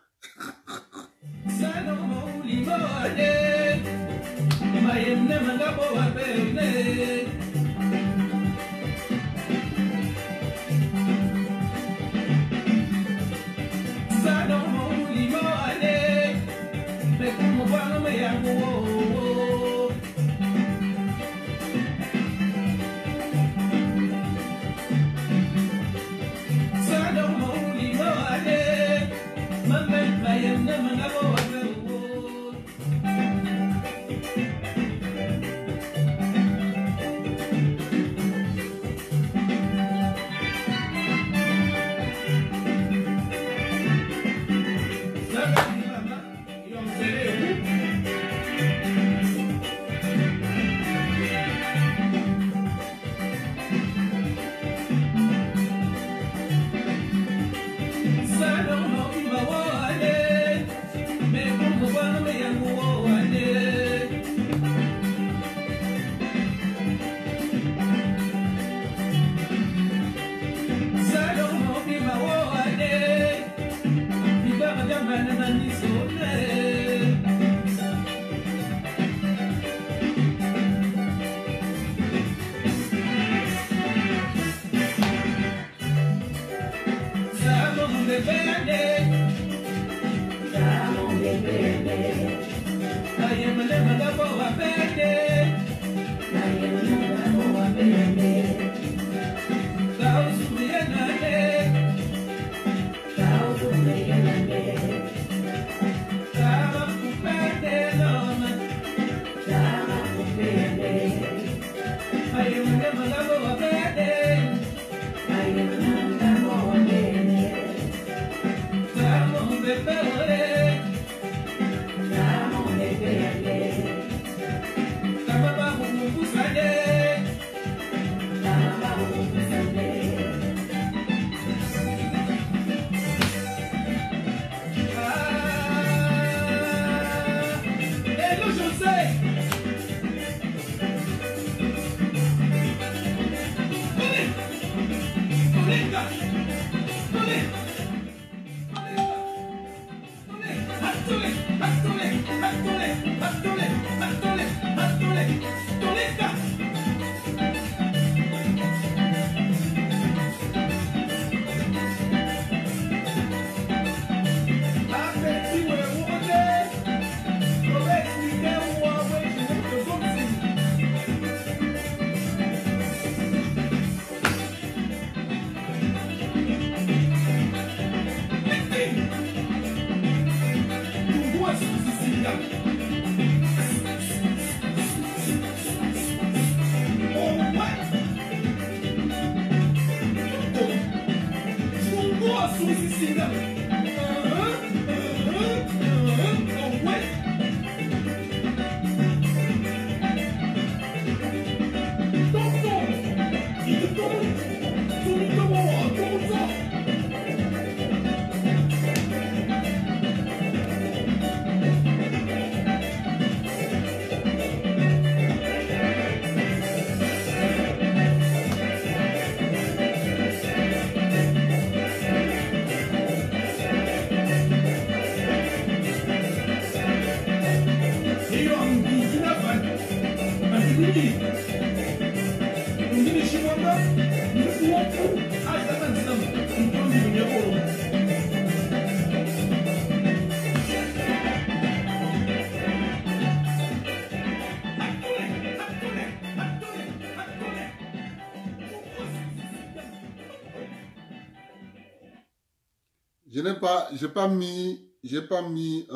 j'ai pas mis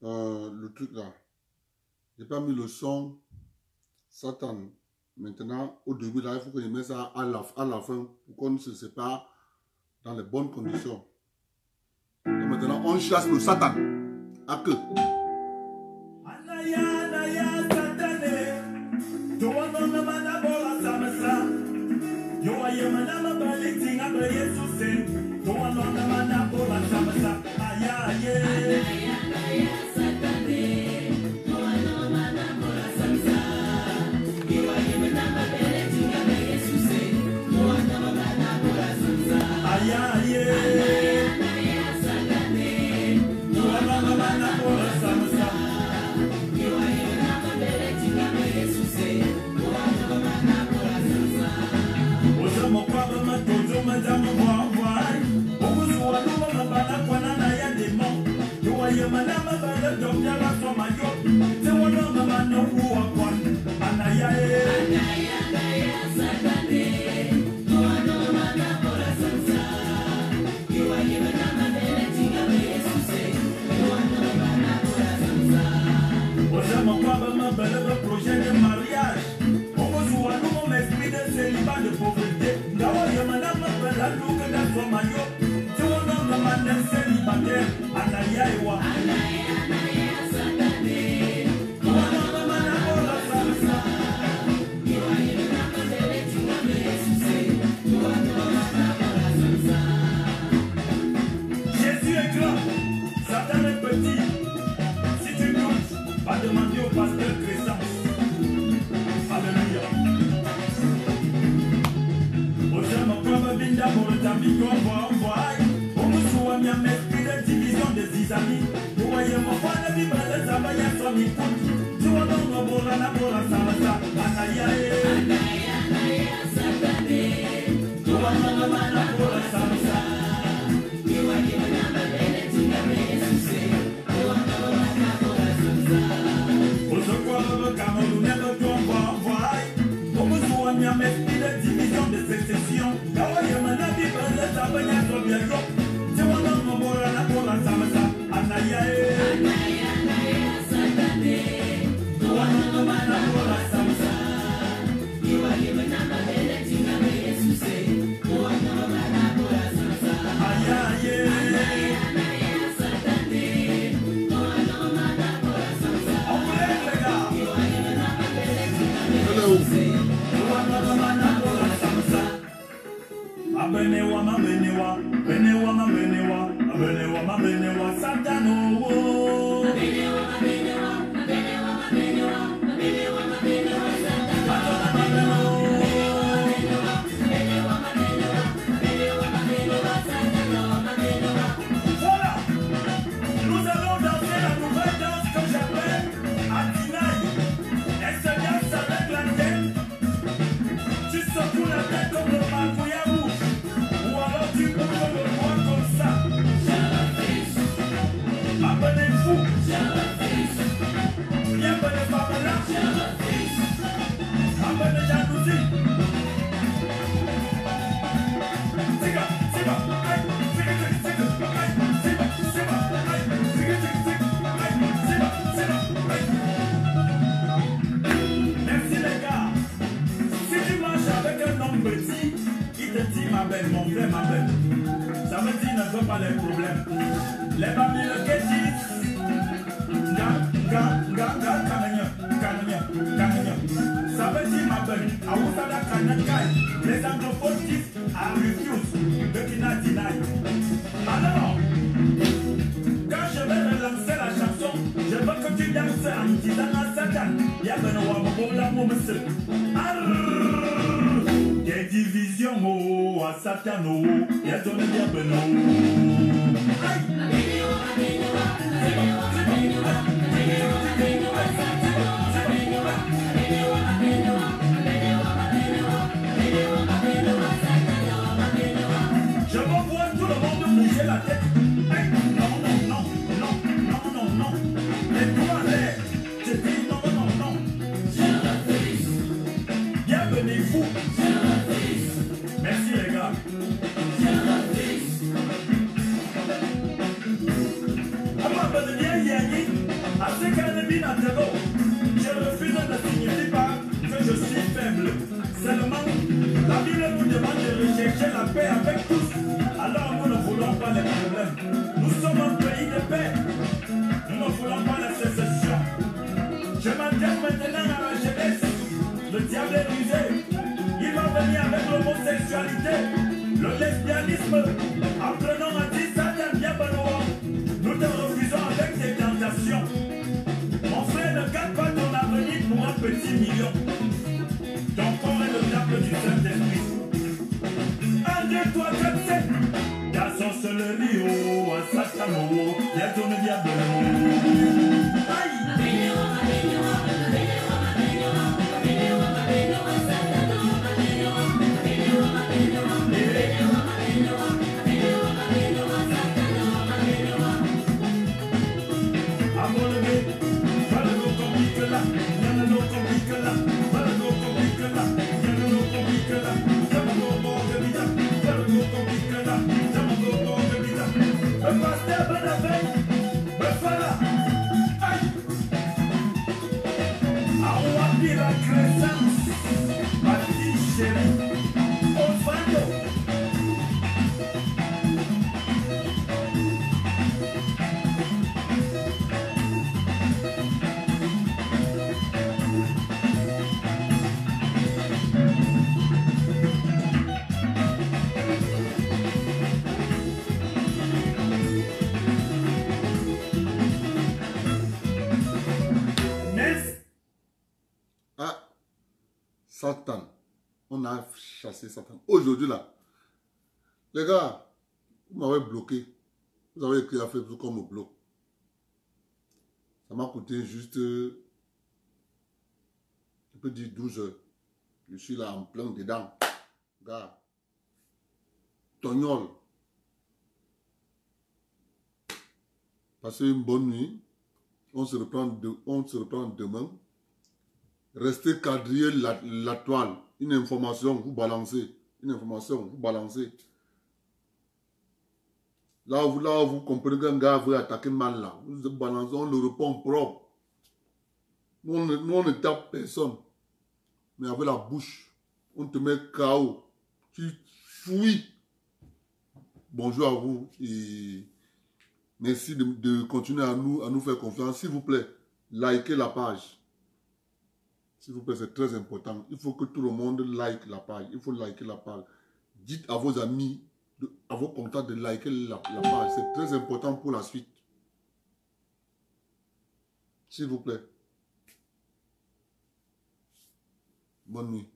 le truc là. J'ai pas mis le son Satan. Maintenant, au début là, il faut que je mette ça à la fin pour qu'on se sépare dans les bonnes conditions. Et maintenant, on chasse le Satan. À que? Projet de mariage, on vous voit nous, esprit de célibat de pauvreté. D'ailleurs, madame, la loupe dans son maillot. Tu vois, non, madame, célibataire, Anaya et Wa. Anaya, Satané. Tu vois, non, madame, la salsa. Tu vois, il y a un modèle, tu vois, le Jésus. Tu vois, non, madame, la salsa. Jésus est grand, Satan est petit. Si tu doutes, va demander au pasteur Crescence. Alléluia. Ojama kwamba binda borota mikombo envoie. Omusuwa mia mesprit de division des amis. Oye mofana bibele zabaya somi kuti. Tuwa dongo bora na bora salasa. Anaya anaya Satané. Tuwa dongo mana bora salasa. Iwa iwa na mabele tinga Yesu. Tuwa dongo mana bora salasa. Ojokwa baba kamolu nebo tuwa envoie. Omusuwa mia mesprit de division des sécessions. Kawaye mana bibele zabaya somi kuti. Tuwa dongo bora na bora salasa. Anaya anaya Satané. Tuwa dongo mana bora salasa. Iwa iwa na mabele tinga Yesu. Tuwa dongo mana bora salasa. Aya anaya Satané. Tuwa dongo mana bora salasa. On vous lève les gars. Iwa iwa na mabele tinga Yesu. Tuwa dongo mana bora salasa. Abenewa mabenewa, benewa mabenewa, abenewa mabenewa, Satano. Abenewa mabenewa, abenewa mabenewa, abenewa mabenewa, Satano. Atona mabenewa, abenewa, abenewa mabenewa, abenewa mabenewa, Satano mabenewa. Voilà, nous allons danser la nouvelle danse que j'appelle Atinaï. Elle se danse avec la tête. Tu secoues la tête comme le marmouillat rouge. Ou alors tu bouges le doigt comme ça. Abonnez-vous. Bienvenue Pamela. Abonnez jalousie. Siga, siga, aïe, siga, siga, aïe, siga, siga, aïe, siga, siga, aïe, siga, siga, aïe. Merci les gars. Si tu marches avec un homme petit, il te dit ma belle, mon frère, ma belle. Ça veut dire ne veux pas les problèmes. Les babis le guettis. Ça veut dire ma belle. Aousada Kanakai. Les anglophones disent I refuse. The Kina deny. Alors, quand je vais relancer la chanson, je veux que tu danses en disant à Satan. Yabenowa Mobola Momese. Des divisions oh, à Satan oh, y'a ton diablo. Aïe! Je vois tout le monde bouger la tête. Aïe! Non, non, non, non, non, non, non. Les doigts en l'air. Je dis non, non, non. Bienvenue vous. Merci les gars. Nathalie, je refuse ne signifie pas que je suis faible. Seulement, la Bible nous demande de rechercher la paix avec tous. Alors nous ne voulons pas les problèmes. Nous sommes un pays de paix. Nous ne voulons pas la sécession. Je m'intéresse maintenant à la jeunesse. Le diable est rusé. Il va venir avec l'homosexualité, le lesbianisme. Apprenons à dire Satan Diabaloa. Nous te refusons avec tes tentations. Mon frère, ne garde pas ton avenir pour un petit million. Ton corps est le temple du Saint-Esprit. 1, 2, 3, 4, 7. Ta sorcellerie, oh, un Satan, oh, y'a ton diable. Aïe! La crescence, ma petite chérie, au fando. Satan. On a chassé Satan. Aujourd'hui là, les gars, vous m'avez bloqué. Vous avez écrit à Facebook comme me bloque. Ça m'a coûté juste, je peux dire 12 heures. Je suis là en plein dedans. Gars, tognol. Passez une bonne nuit. On se reprend demain. Restez quadriller la toile. Une information, vous balancez. Une information, vous balancez. Là, vous comprenez qu'un gars veut attaquer mal là. Vous balancez, on le répond propre. Nous, on ne tape personne. Mais avec la bouche, on te met KO. Tu fuis. Bonjour à vous. Et merci de continuer à nous faire confiance. S'il vous plaît, likez la page. S'il vous plaît, c'est très important. Il faut que tout le monde like la page. Il faut liker la page. Dites à vos amis, à vos contacts de liker la page. C'est très important pour la suite. S'il vous plaît. Bonne nuit.